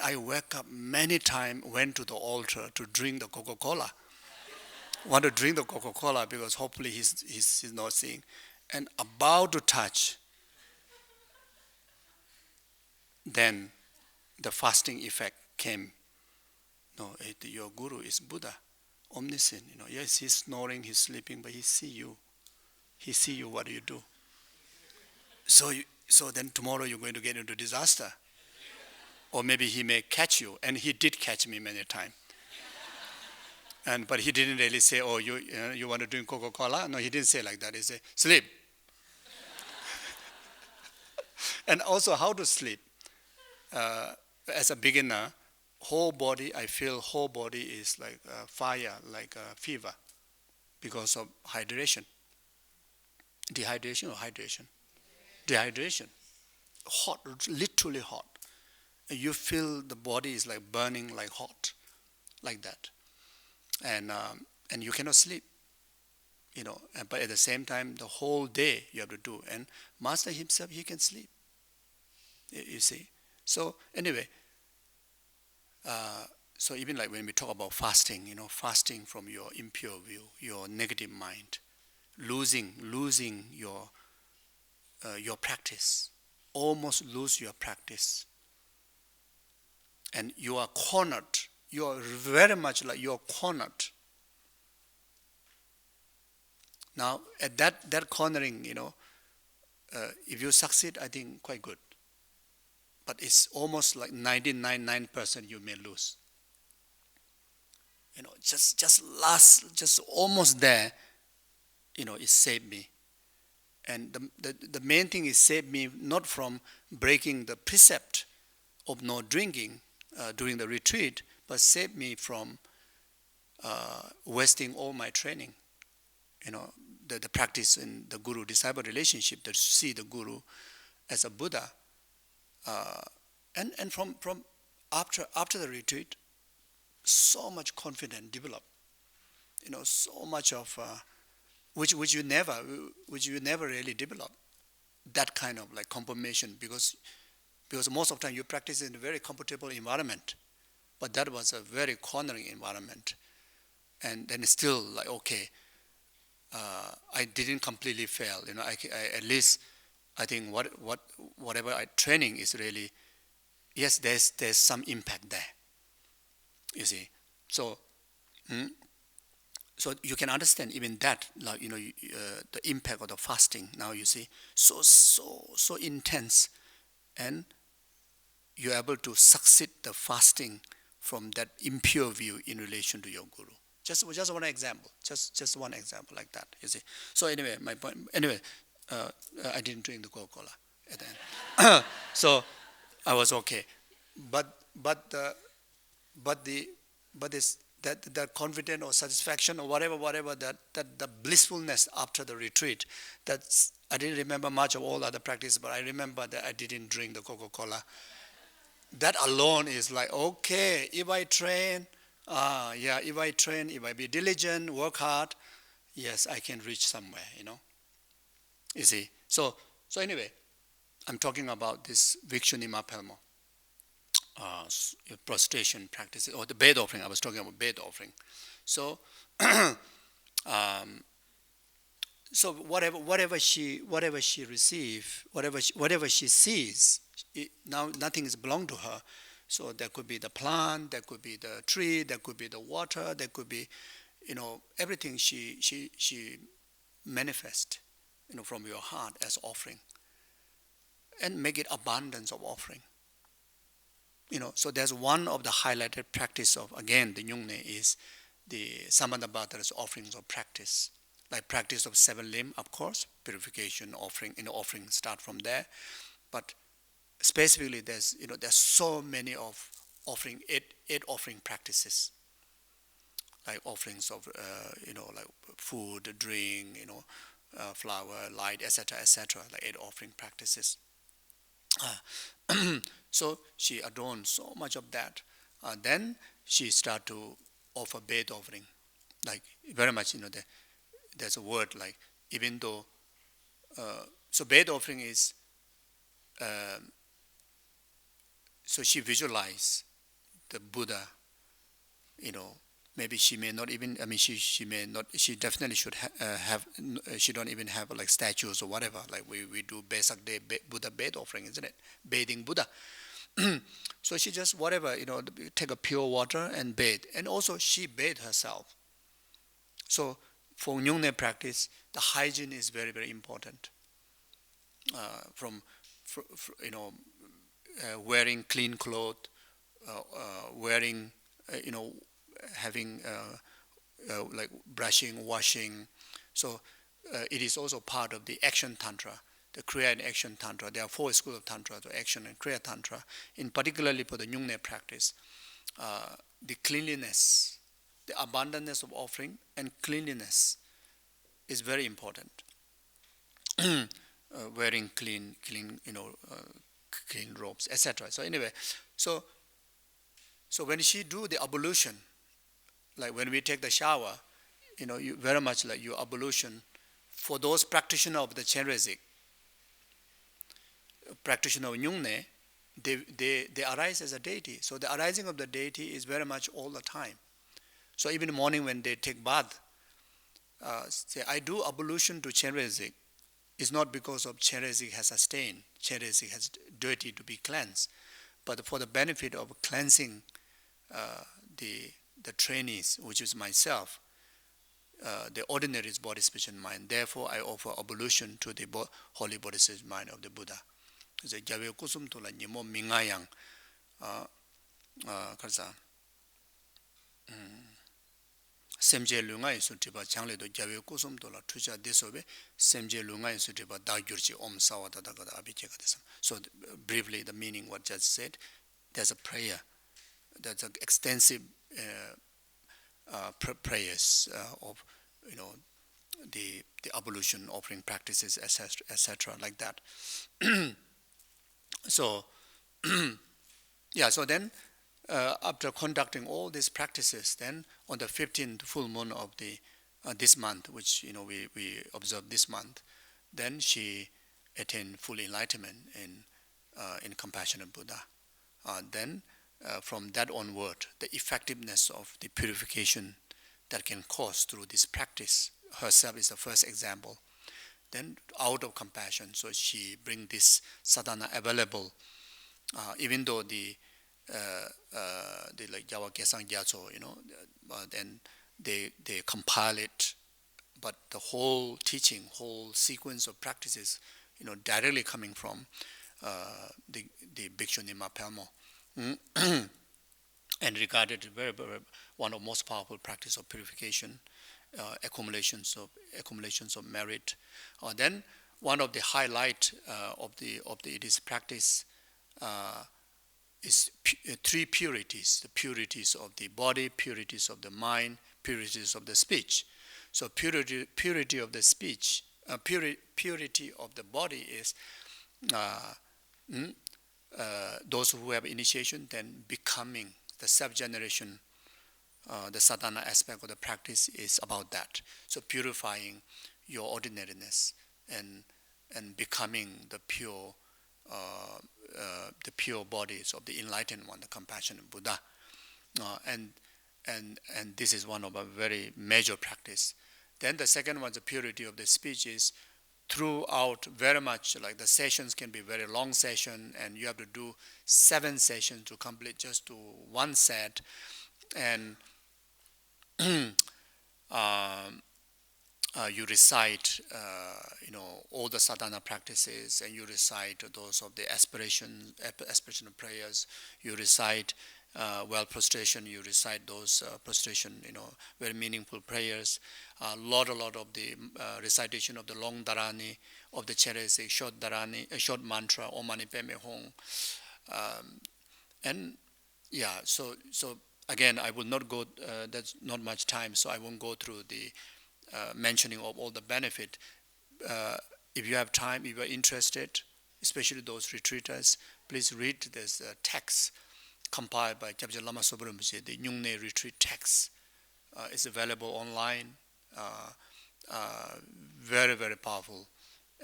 I wake up many times, went to the altar to drink the Coca-Cola. Want to drink the Coca-Cola because hopefully he's not seeing. And about to touch, then the fasting effect came. No, your guru is Buddha, omniscient. Yes, he's snoring, he's sleeping, but he see you. He see you. What do you do? So then tomorrow you're going to get into disaster, or maybe he may catch you, and he did catch me many times. But he didn't really say, "Oh, you want to drink Coca-Cola?" No, he didn't say like that. He said, "Sleep." And also, how to sleep? As a beginner, I feel whole body is like fire, like fever, because of hydration. Dehydration or hydration? Dehydration. Hot, literally hot. You feel the body is like burning like hot, like that. And you cannot sleep, but at the same time, the whole day you have to do. And Master himself, he can sleep, you see. So anyway, so even like when we talk about fasting, fasting from your impure view, your negative mind, losing your practice, almost lose your practice. And you are cornered. You are very much like you are cornered. Now, at that cornering, if you succeed, I think quite good. But it's almost like 99% you may lose. Just almost there, it saved me. And the main thing is saved me not from breaking the precept of no drinking during the retreat, but saved me from wasting all my training. The practice in the guru-disciple relationship, to see the guru as a Buddha. And from after the retreat, so much confidence developed. So much of which you never really develop. That kind of like confirmation, because most of the time you practice in a very comfortable environment, but that was a very cornering environment. And then it's still like, okay, I didn't completely fail. I at least I think whatever training is really, yes, there's some impact there. You see, so you can understand even that, like the impact of the fasting. Now you see, so intense, and you're able to succeed the fasting from that impure view in relation to your guru. Just one example. Just one example like that. You see. So anyway, my point. Anyway, I didn't drink the Coca-Cola at the end, so I was okay. But this that confidence or satisfaction or whatever that the blissfulness after the retreat. I didn't remember much of all other practices, but I remember that I didn't drink the Coca-Cola. That alone is like, okay, if I train, if I be diligent, work hard, yes, I can reach somewhere, You see. So anyway, I'm talking about this Bikshuni Mapelmo, prostration practice, or the bed offering. I was talking about bed offering. So, so whatever she receives, whatever she sees, now nothing is belong to her. So there could be the plant, there could be the tree, there could be the water, there could be, everything she manifests, from your heart as offering, and make it abundance of offering. So there's one of the highlighted practice of, again, the Nyung Nay is the Samadabhata's offerings of practice. Like practice of 7 limb, of course, purification, offering, offering start from there. But specifically, there's so many of offering, eight offering practices, like offerings of, like food, drink, flower, light, etc., like 8 offering practices. So she adorned so much of that. Then she started to offer bed offering, like very much, there's a word like, even though, so bed offering is, um, so she visualized the Buddha, you know, maybe she may not even, she may not, she definitely should have, she don't even have like statues or whatever, like we do Besak Day Buddha bed offering, isn't it? Bathing Buddha. So she just, whatever, take a pure water and bathe. And also she bathed herself. So for Nyung Nay practice, the hygiene is very, very important. From, wearing clean clothes, wearing, having like brushing, washing. So it is also part of the action tantra, the Kriya and action tantra. There are 4 schools of tantra, the action and Kriya tantra. In particularly for the Nyung Nay practice, the cleanliness, the abundance of offering and cleanliness is very important. Wearing clean, clean robes, etc. So anyway, so when she do the ablution, like when we take the shower, you very much like your ablution. For those practitioners of the Chenrezig, practitioner of Nyung Nay, they arise as a deity. So the arising of the deity is very much all the time. So even in the morning when they take bath, say, I do ablution to Chenrezig. It's not because of Chenrezig has a stain, Chenrezig has dirty to be cleansed, but for the benefit of cleansing the trainees, which is myself, the ordinary is body, speech, and mind. Therefore, I offer ablution to the holy body, speech, mind of the Buddha. So, Gyave kusum tola nimo mingayang, karsa. Semje lungai sutiba changle do Gyave kusum tola tuja desobe semje lungai sutiba dagyurchi om sawata dagada abhicheka desam. So briefly, the meaning what just said, there's a prayer, there's an extensive prayers of the ablution offering practices, etc., like that. So yeah, so then after conducting all these practices, then on the 15th full moon of the this month, which we observe this month, then she attained full enlightenment in compassionate Buddha. Then from that onward, the effectiveness of the purification that can cause through this practice herself is the first example. Then out of compassion, so she bring this sadhana available, even though the like Jawa Kesang Gyatso, then they compile it, but the whole teaching, whole sequence of practices, directly coming from the Bikshuni Mapelmo, and regarded very, very one of most powerful practice of purification, accumulations of merit. Then one of the highlight of this practice is 3 purities: the purities of the body, purities of the mind, purities of the speech. So purity of the speech, purity of the body is those who have initiation, then becoming the self-generation. The sadhana aspect of the practice is about that. So purifying your ordinariness and becoming the pure bodies of the enlightened one, the compassionate Buddha. And this is one of a very major practice. Then the second one, the purity of the speech, is throughout very much like the sessions can be very long session, and you have to do 7 sessions to complete just to one set. And you recite, all the sadhana practices, and you recite those of the aspirational prayers. You recite prostration. You recite those prostration, very meaningful prayers. A lot of the recitation of the long dharani, of the Chenrezig, short dharani, short mantra, Om Mani Padme Hum. And yeah, so again, I will not go. That's not much time, so I won't go through the mentioning of all the benefit. If you have time, if you are interested, especially those retreaters, please read this text compiled by Kyabje Lama Sopa Rinpoche, the Nyung Nay retreat text. It's available online. Very, very powerful.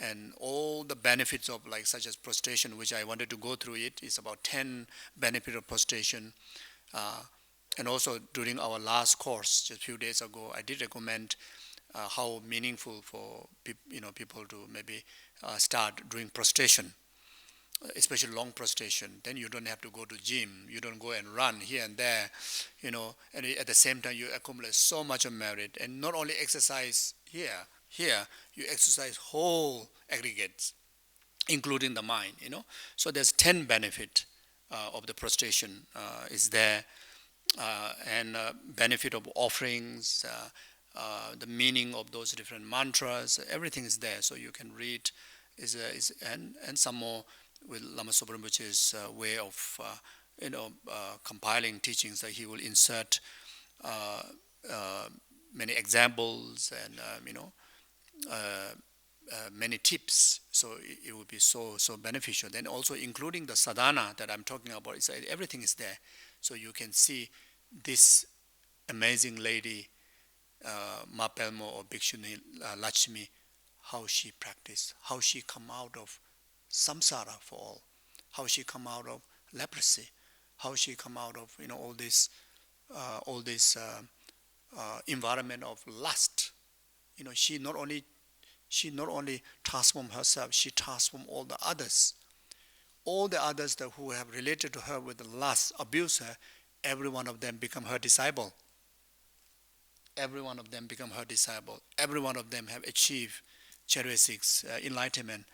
And all the benefits of such as prostration, which I wanted to go through it, is about 10 benefits of prostration. And also during our last course, just a few days ago, I did recommend how meaningful for people to maybe start doing prostration, especially long prostration. Then you don't have to go to gym. You don't go and run here and there, and at the same time you accumulate so much of merit. And not only exercise here you exercise whole aggregates, including the mind. So there's 10 benefit of the prostration is there, and benefit of offerings. The meaning of those different mantras, everything is there, so you can read. And some more with Lama Sopa Rinpoche's way of compiling teachings, that he will insert many examples and many tips, so it will be so beneficial. Then also including the sadhana that I'm talking about, everything is there, so you can see this amazing lady, Ma Pelmo or Bikshuni Lakshmi, how she practiced, how she come out of samsara for all, how she come out of leprosy, how she come out of all this environment of lust. She not only transformed herself, she transformed all the others. All the others who have related to her with the lust, abuse her, every one of them become her disciple. Every one of them become her disciple. Every one of them have achieved Chenrezig's enlightenment,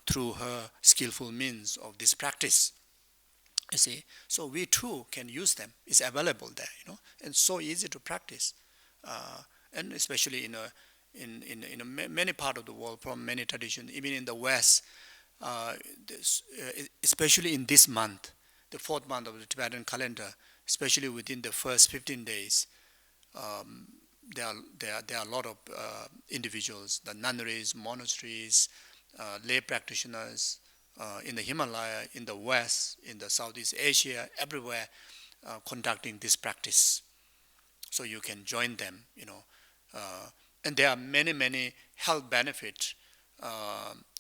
through her skillful means of this practice. You see, so we too can use them. It's available there, and so easy to practice, and especially in many parts of the world, from many traditions, even in the West, especially in this month, the fourth month of the Tibetan calendar, especially within the first 15 days. There are a lot of individuals, the nunneries, monasteries, lay practitioners in the Himalaya, in the West, in the Southeast Asia, everywhere, conducting this practice. So you can join them, and there are many health benefits.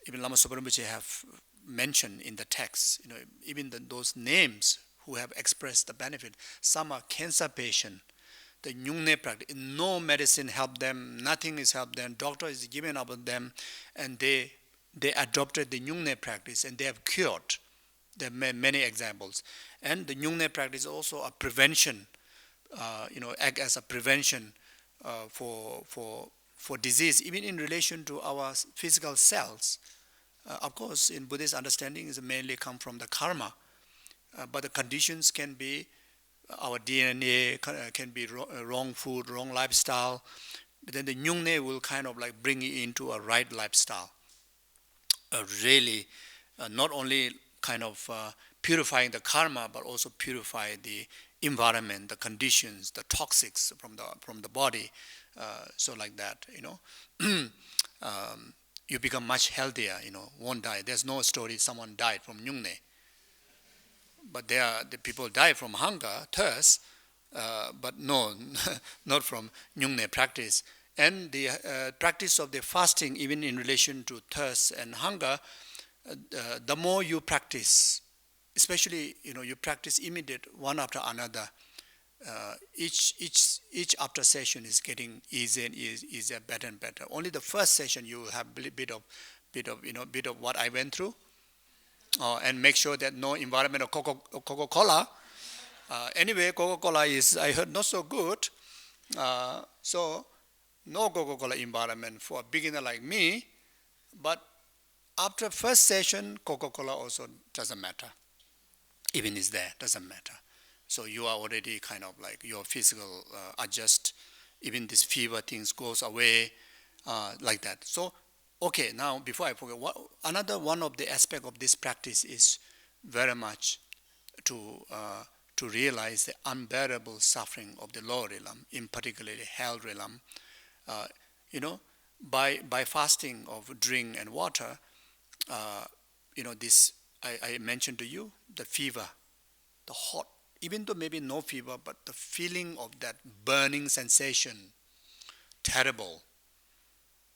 Even Lama Sopa Rinpoche have mentioned in the text, even those names who have expressed the benefit. Some are cancer patients. The Nyung Nay practice, no medicine helped them, nothing is helped them, doctor is given up on them, and they adopted the Nyung Nay practice and they have cured. There are many examples. And the Nyung Nay practice is also a prevention, act as a prevention for disease, even in relation to our physical cells. Of course, in Buddhist understanding, it mainly come from the karma, but the conditions can be our DNA, can be wrong food, wrong lifestyle. But then the Nyung Nay will kind of bring you into a right lifestyle. Really, not only kind of purifying the karma, but also purify the environment, the conditions, the toxics from the body. So like that, you become much healthier. Won't die. There's no story someone died from Nyung Nay. But the people die from hunger, thirst, but no, not from Nyung Nay practice. And the practice of the fasting, even in relation to thirst and hunger, the more you practice, especially you practice immediate one after another. Each after session is getting easier and easier, better and better. Only the first session you will have a bit of what I went through. And make sure that no environment of Coca-Cola. Anyway, Coca-Cola is, I heard, not so good. So no Coca-Cola environment for a beginner like me, but after first session, Coca-Cola also doesn't matter. Even is there, doesn't matter. So you are already kind of like your physical adjust, even this fever things goes away like that. So, okay, now before I forget, another one of the aspect of this practice is very much to realize the unbearable suffering of the lower realm, in particular the hell realm. Uh, you know, by fasting of drink and water, this I mentioned to you, the fever, the hot, even though maybe no fever, but the feeling of that burning sensation, terrible,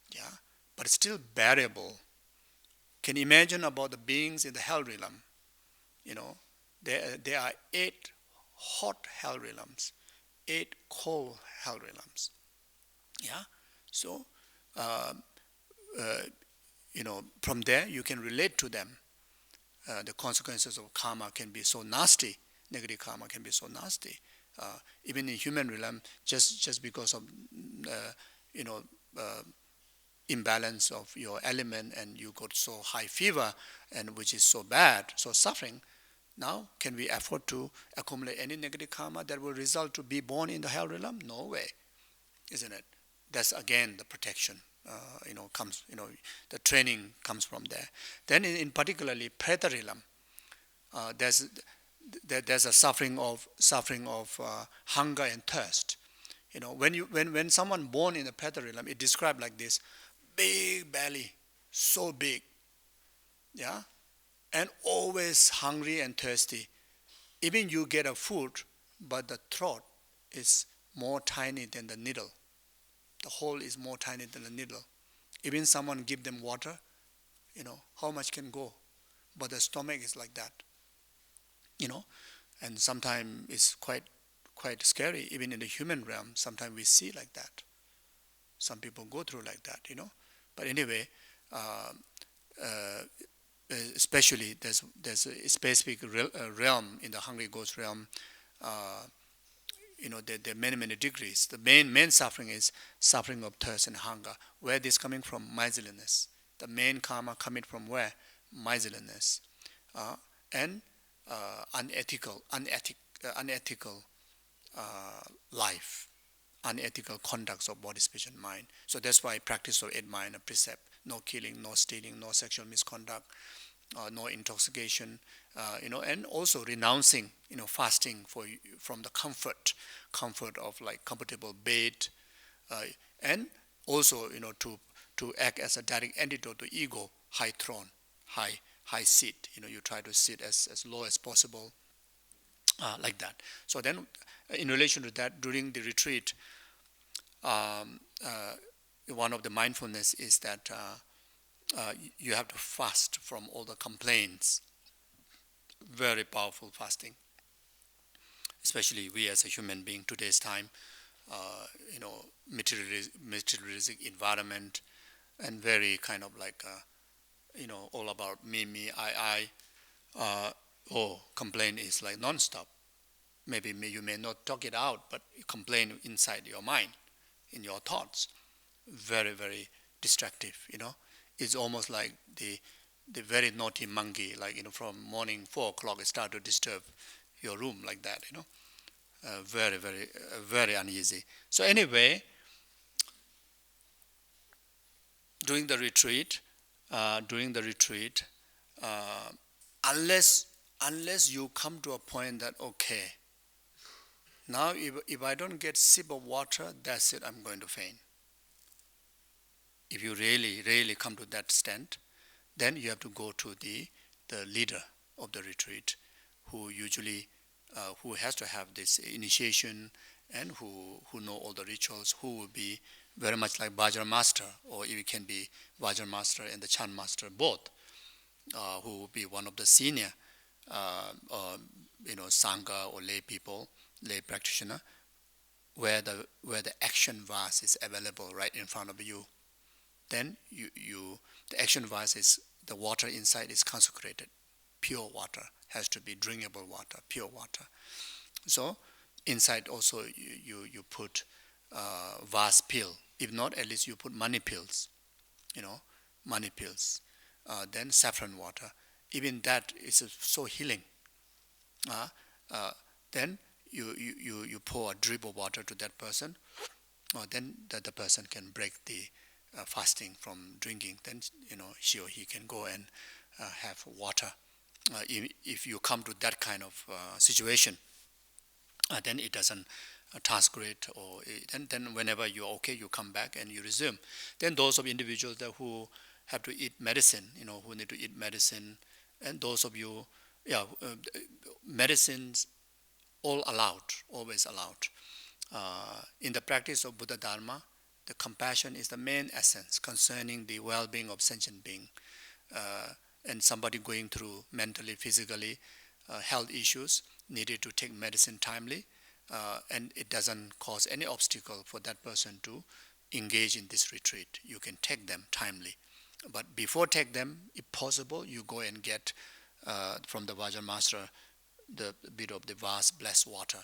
yeah, but still bearable. Can you imagine about the beings in the hell realm? You know, there are 8 hot hell realms, 8 cold hell realms. Yeah, so uh, uh, from there you can relate to them. The consequences of karma can be so nasty. Negative karma can be so nasty. Even in human realm, just because of uh, you know uh, imbalance of your element, and you got so high fever, and which is so bad, so suffering. Now, can we afford to accumulate any negative karma that will result to be born in the hell realm? No way, isn't it? That's again the protection. Comes. The training comes from there. Then, in particularly Preta realm, there's a suffering of hunger and thirst. When someone born in the Preta realm, it described like this: big belly, so big, yeah, and always hungry and thirsty. Even you get a food, but the throat is more tiny than the needle. The hole is more tiny than the needle. Even someone give them water, how much can go? But the stomach is like that, you know. And sometimes it's quite scary. Even in the human realm, sometimes we see like that. Some people go through like that. But anyway, uh, uh, especially there's a specific realm in the hungry ghost realm. Uh, there are many degrees. The main suffering is suffering of thirst and hunger. Where this coming from? Miserliness. The main karma coming from where? Miserliness, and unethical life, unethical conducts of body, speech, and mind. So that's why practice of 8 minor precept: no killing, no stealing, no sexual misconduct, no intoxication, and also renouncing, fasting from the comfort of like comfortable bed, and also, to act as a direct antidote to ego, high throne, high seat. You try to sit as low as possible, like that. So then, in relation to that, during the retreat, um, one of the mindfulness is that you have to fast from all the complaints. Very powerful fasting, especially we as a human being today's time, uh, materialistic environment, and very kind of like all about me, complaint is like non-stop. Maybe you may not talk it out, but you complain inside your mind, in your thoughts. Very destructive. It's almost like the very naughty monkey, like from morning 4 o'clock it start to disturb your room like that. Very uneasy. So anyway, during the retreat, uh, unless you come to a point that, okay, now if I don't get sip of water, that's it, I'm going to faint. If you really come to that stand, then you have to go to the leader of the retreat, who usually who has to have this initiation, and who know all the rituals, who will be very much like Bhajan master, or it can be Bhajan master and the chant master both, who will be one of the senior sangha or lay people, lay practitioner, where the action vase is available right in front of you. Then the action vase is, the water inside is consecrated, pure water, has to be drinkable water, pure water. So inside also you put vase pill, If not, at least you put money pills, money pills. Then saffron water. Even that is so healing. Uh, uh, then you pour a drip of water to that person, then the person can break the fasting from drinking. Then she or he can go and have water. If you come to that kind of situation, then it doesn't task great, or then whenever you're okay, you come back and you resume. Then those of individuals who have to eat medicine, who need to eat medicine, and those of you, medicines all allowed, always allowed. In the practice of Buddha Dharma, the compassion is the main essence concerning the well-being of sentient being. And somebody going through mentally, physically, health issues needed to take medicine timely, and it doesn't cause any obstacle for that person to engage in this retreat. You can take them timely. But before take them, if possible, you go and get from the Vajra master the bit of the vast blessed water.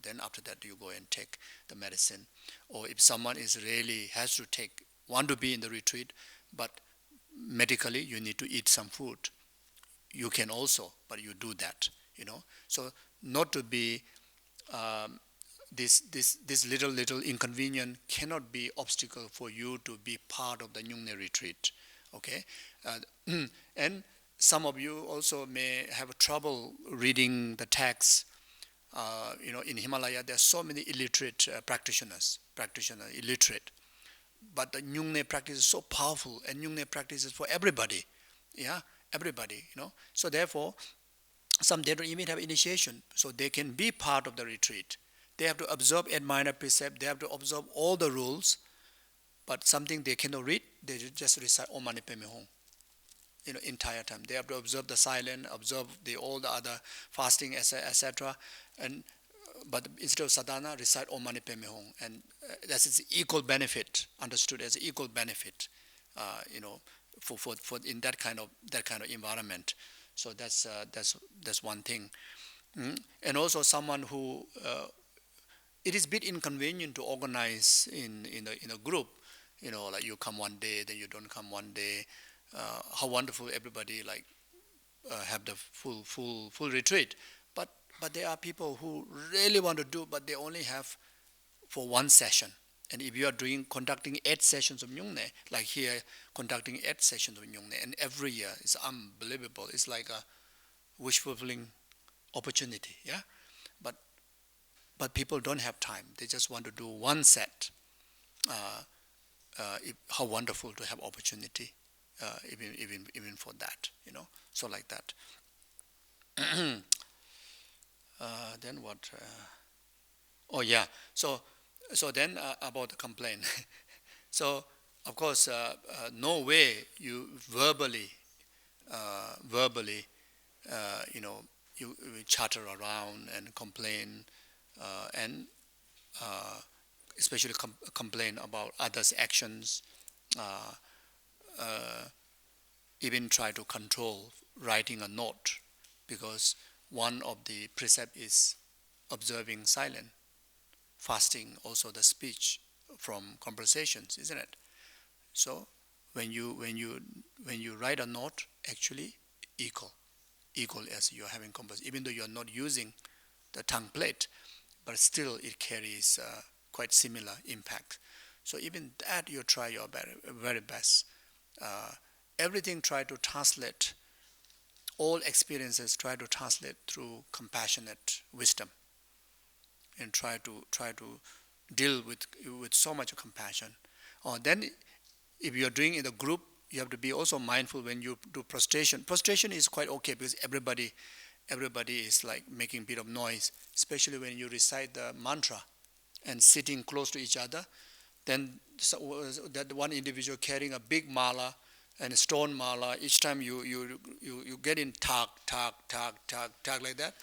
Then after that, you go and take the medicine. Or if someone is really has to want to be in the retreat, but medically you need to eat some food, you can also, but you do that. So not to be this little inconvenience cannot be obstacle for you to be part of the Nyung Nay retreat. Okay, and some of you also may have trouble reading the text. In Himalaya, there are so many illiterate practitioners illiterate. But the Nyung Nay practice is so powerful, and Nyung Nay practice is for everybody. Yeah, everybody, So therefore, some they don't even have initiation, so they can be part of the retreat. They have to observe 8 minor precepts, they have to observe all the rules, but something they cannot read, they just recite Om Mani Padme Hum. Entire time. They have to observe the silence, observe all the other fasting, etc. But instead of sadhana, recite Om Mani Padme Hum, and that is equal benefit, understood as equal benefit. For in that kind of environment. So that's one thing. And also someone who it is a bit inconvenient to organize in a group. Like you come one day, then you don't come one day. How wonderful everybody have the full retreat, but there are people who really want to do, but they only have for one session. And if you are conducting 8 sessions of Nyung Nay, like here conducting 8 sessions of Nyung Nay, and every year it's unbelievable. It's like a wish fulfilling opportunity, yeah. But people don't have time. They just want to do one set. How wonderful to have opportunity. Even for that, so like that. Then what? So then about the complaint. So of course, no way you verbally, you chatter around and complain, and especially complain about others' actions. Even try to control writing a note, because one of the precepts is observing silence, fasting, also the speech from conversations, isn't it? So when you write a note, actually equal as you're having conversation, even though you're not using the tongue plate, but still it carries quite similar impact. So even that you try your very best. Everything try to translate, all experiences try to translate through compassionate wisdom, and try to deal with so much compassion. Then if you are doing in a group, you have to be also mindful when you do prostration. Prostration is quite okay, because everybody is like making a bit of noise, especially when you recite the mantra and sitting close to each other. Then that one individual carrying a big mala and a stone mala, each time you get in tag like that,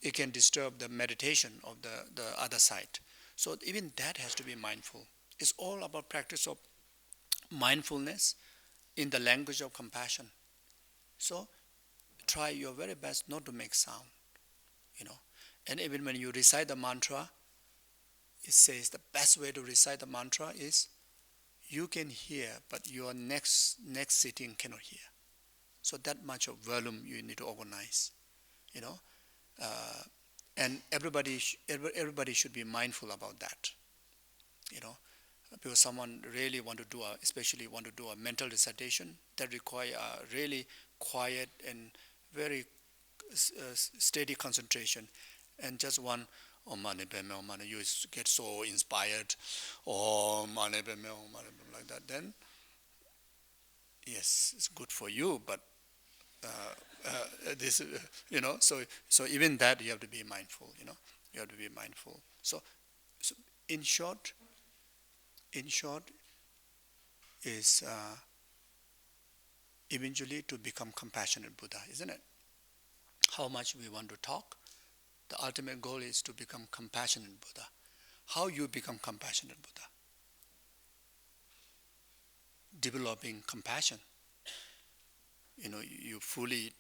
it can disturb the meditation of the other side. So even that has to be mindful. It's all about practice of mindfulness in the language of compassion. So try your very best not to make sound, And even when you recite the mantra, it says the best way to recite the mantra is you can hear, but your next sitting cannot hear. So that much of volume you need to organize, you know, and everybody should be mindful about that, you know, because someone really want to do especially want to do a mental recitation that require a really quiet and very steady concentration, and just one oh mane peme oh mane, you get so inspired, oh mane peme oh mane peme, like that, then yes, it's good for you, but this you know, so even that you have to be mindful, you know, you have to be mindful. So in short is eventually to become compassionate Buddha, isn't it? How much we want to talk, the ultimate goal is to become compassionate Buddha. How you become compassionate Buddha? Developing compassion. You know, you fully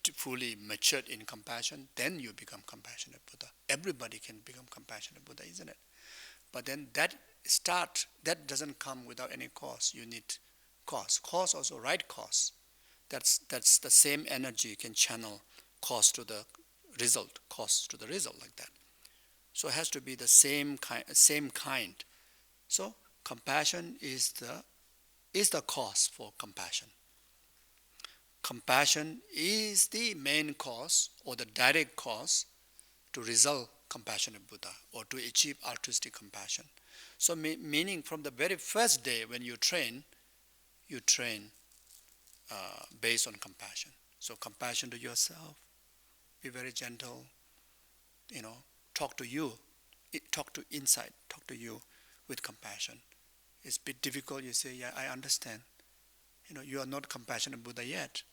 matured in compassion, then you become compassionate Buddha. Everybody can become compassionate Buddha, isn't it? But then that doesn't come without any cause. You need cause. Cause also, right cause. That's the same energy you can channel cause to the result, like that. So it has to be the same kind. So compassion is the cause for compassion. Compassion is the main cause or the direct cause to result compassionate Buddha or to achieve altruistic compassion. So meaning from the very first day when you train based on compassion. So compassion to yourself, be very gentle, you know, talk to you with compassion. It's a bit difficult, you say, yeah, I understand. You know, you are not compassionate Buddha yet.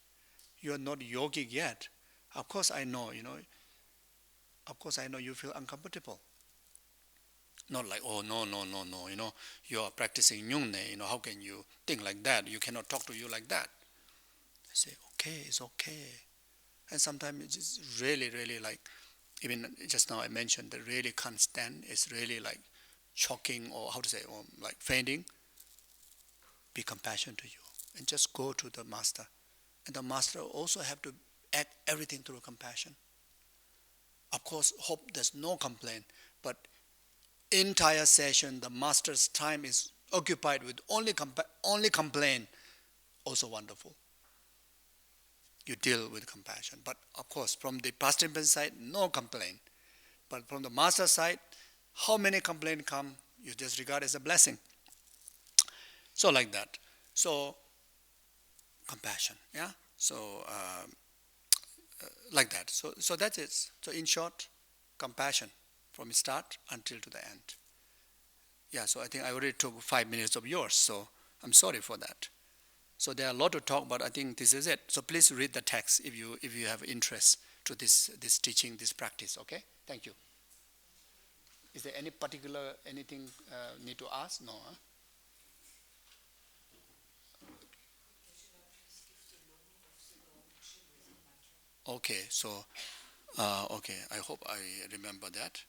You are not yogic yet. Of course I know, you know. Of course I know you feel uncomfortable. Not like, oh, no, you know, you are practicing Nyung Nay, you know, how can you think like that? You cannot talk to you like that. I say, okay, it's okay. And sometimes it's just really, really like, even just now I mentioned that really can't stand, it's really like choking or how to say, or like fainting. Be compassionate to you and just go to the master. And the master also have to act everything through compassion. Of course, hope there's no complaint, but entire session, the master's time is occupied with only complaint, also wonderful. You deal with compassion. But of course, from the participant side, no complaint. But from the master side, how many complaints come, you just regard as a blessing. So like that. So compassion, yeah. So like that. So that's it. So in short, compassion from start until to the end. Yeah. So I think I already took 5 minutes of yours. So I'm sorry for that. So there are a lot to talk, but I think this is it. So please read the text if you have interest to this teaching, this practice. Okay. Thank you. Is there any particular anything need to ask? No. Huh? Okay, so, okay, I hope I remember that.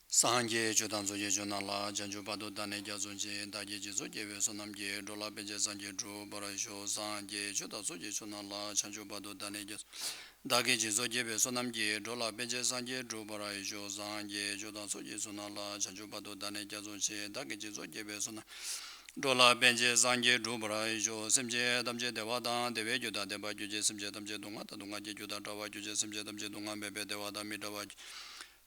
Sanje Judan Zoye Junala, Janju Badu Dane Jazunje, Daji Jizuke, Sonamje, Dola Beje Sanje Dru, Barasho, Sanje, Juda Zoye Junala, Janju Badu Dane Jaz, Dagi Jizuke, Sonamje, Dola Beje Sanje Dru, Barasho, Sanje, Juda Zoye Junala, Janju Badu Dane Jazunje, Dagi Jizuke, Sonam. Dola Benje Sanje Dru, Barasho, Simje, Damje Devada, Deve Juda, Deba Juje, Simje, Damje Dunga, Dunga Juda, Dava Juje, Simje, Damje Dunga, Bebe Devada, Midava.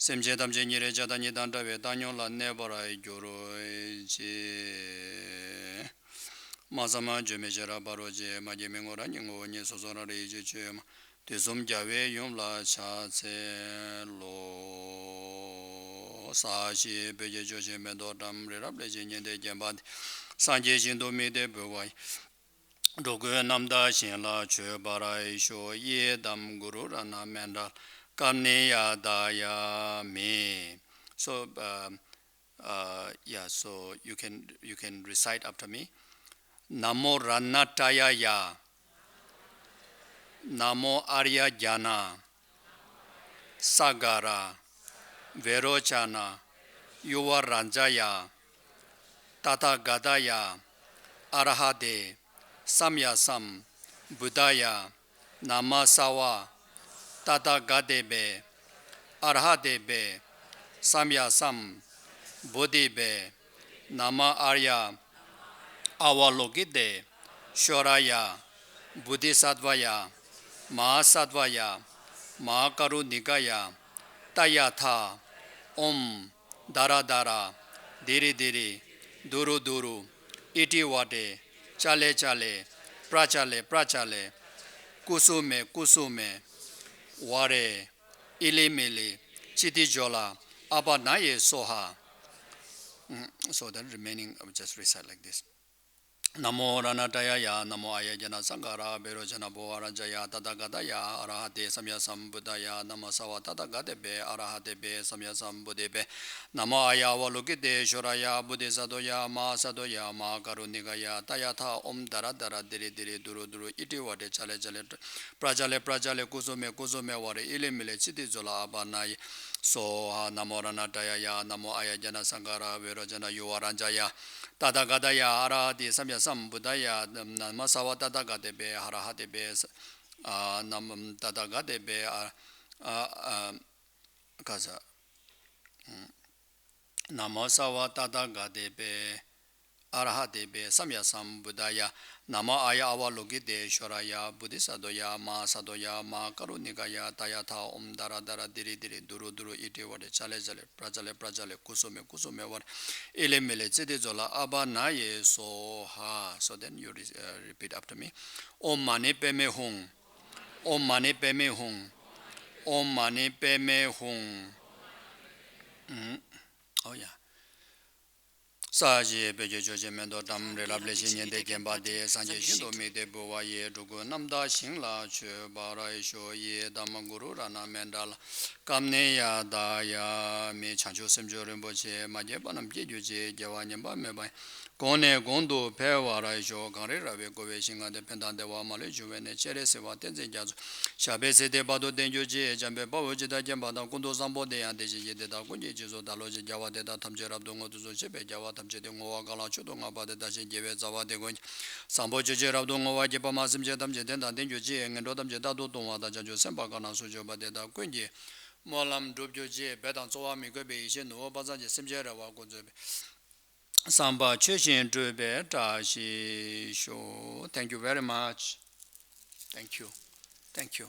Semje damje nire jadani dandawe danyo la nebara gyoro je mazama jeme jera baro je maje mengora nyingo nye sozora re je che de som jawe yom la cha se lo sa shi beje jo je me do dam re rab le je nye de jamba sanje jin do me de bo wai dogo namda shin la che bara sho ye dam guru rana menda Kamneya daya me. So yeah, so you can recite after me. Namo Ranataya ya. Namo Arya Jnana Sagara Verochana Yuva Ranjaya Tata Gadaya Arahade Samyasam Buddhaya Namasawa Tata Gadebe Arahadebe Samyasam Bodhibe Nama Arya Avalokite Shoraya Bodhisattvaya Mahasattvaya Mahakarunikaya Tayatha Om Dara Dara Diri Diri Duru Duru Iti Wade Chale Chale Prachale Prachale Kusume Kusume Ware Ilimili Chiti Jola Abanaye Soha. So the remaining I will just recite like this. Namo Ranataya Namo Ayajana Sangara Berojana Boarajaya Tadagadaya Arahate Samyasam Buddhaya Namasawa Tadagadebe Arahatebe Samyasam Buddhebe Namo Ayavalukite Shoraya Buddhisadoya Ma Sadoya Ma Karunigaya Tayatha Om Dara Dara Diri Diri Duru Duru Iti Wade Chale Chale Prajale Prajale Kusume Kusume Ware Ilimile Chiti Zola Abanai So Namo Ranataya Namo Ayajana Sangara Berojana Yuaranjaya Tadagadaya Arahati Samyasam Buddhaya Namasawa Tadagadebe Harahatebe Nam Tadagadebe Kaza Namasawa Tadagadebe Arahatebe Samyasam Buddhaya Nama Aya Avalokite Shoraya Buddhisadoya Ma Sadoya Ma Karunikaya Tayatha Om Dara Dara Diri Diri Duru Duru Iti Wade Chale Chale Prajale Prajale Kusume Kusume Wade Ilemele Chiti Zola Abanaye Soha. So then you repeat after me. Om Mani Peme Hung. Om Mani Peme Hung. Om Mani Peme Hung. Oh yeah. Saji Bejo Jemendo Dam Relation de Gemba de Sanje Shindo Me de Boa Ye Dugu Namda Shingla Che Bara Sho Ye Damaguru Rana Mendal Kamneya Daya Me Chancho Semjo Rimboche Majebanam Jejuji Javanyamba Meba Gone Gondo Pewara Sho Gare Rave Goveshinga de Pendandewa Male Juvene Cheresewa Tenze Jazu Shabese de Bado Denjuji Jambe Bawjida Jambada Kundo Zambo de Andeji de Dagunji Jizo Daloji Java de Tamjerabdongo Tuzo Chebe Java Tamjedongo Gala Chudonga Bada Dashi Jeve Zava de Gun Sambo Jerabdongo Wajiba Masim Jedam Jedenda Denjuji and Rodam Jedado Donga da Janjo Sembagana Sujo Badeda Kunji Molam Dubjoji Bedan Soa Mikobe Shino Bazaji Simjera Wagozobe Samba Cheshin Drube Dashi Show. Thank you very much. Thank you. Thank you.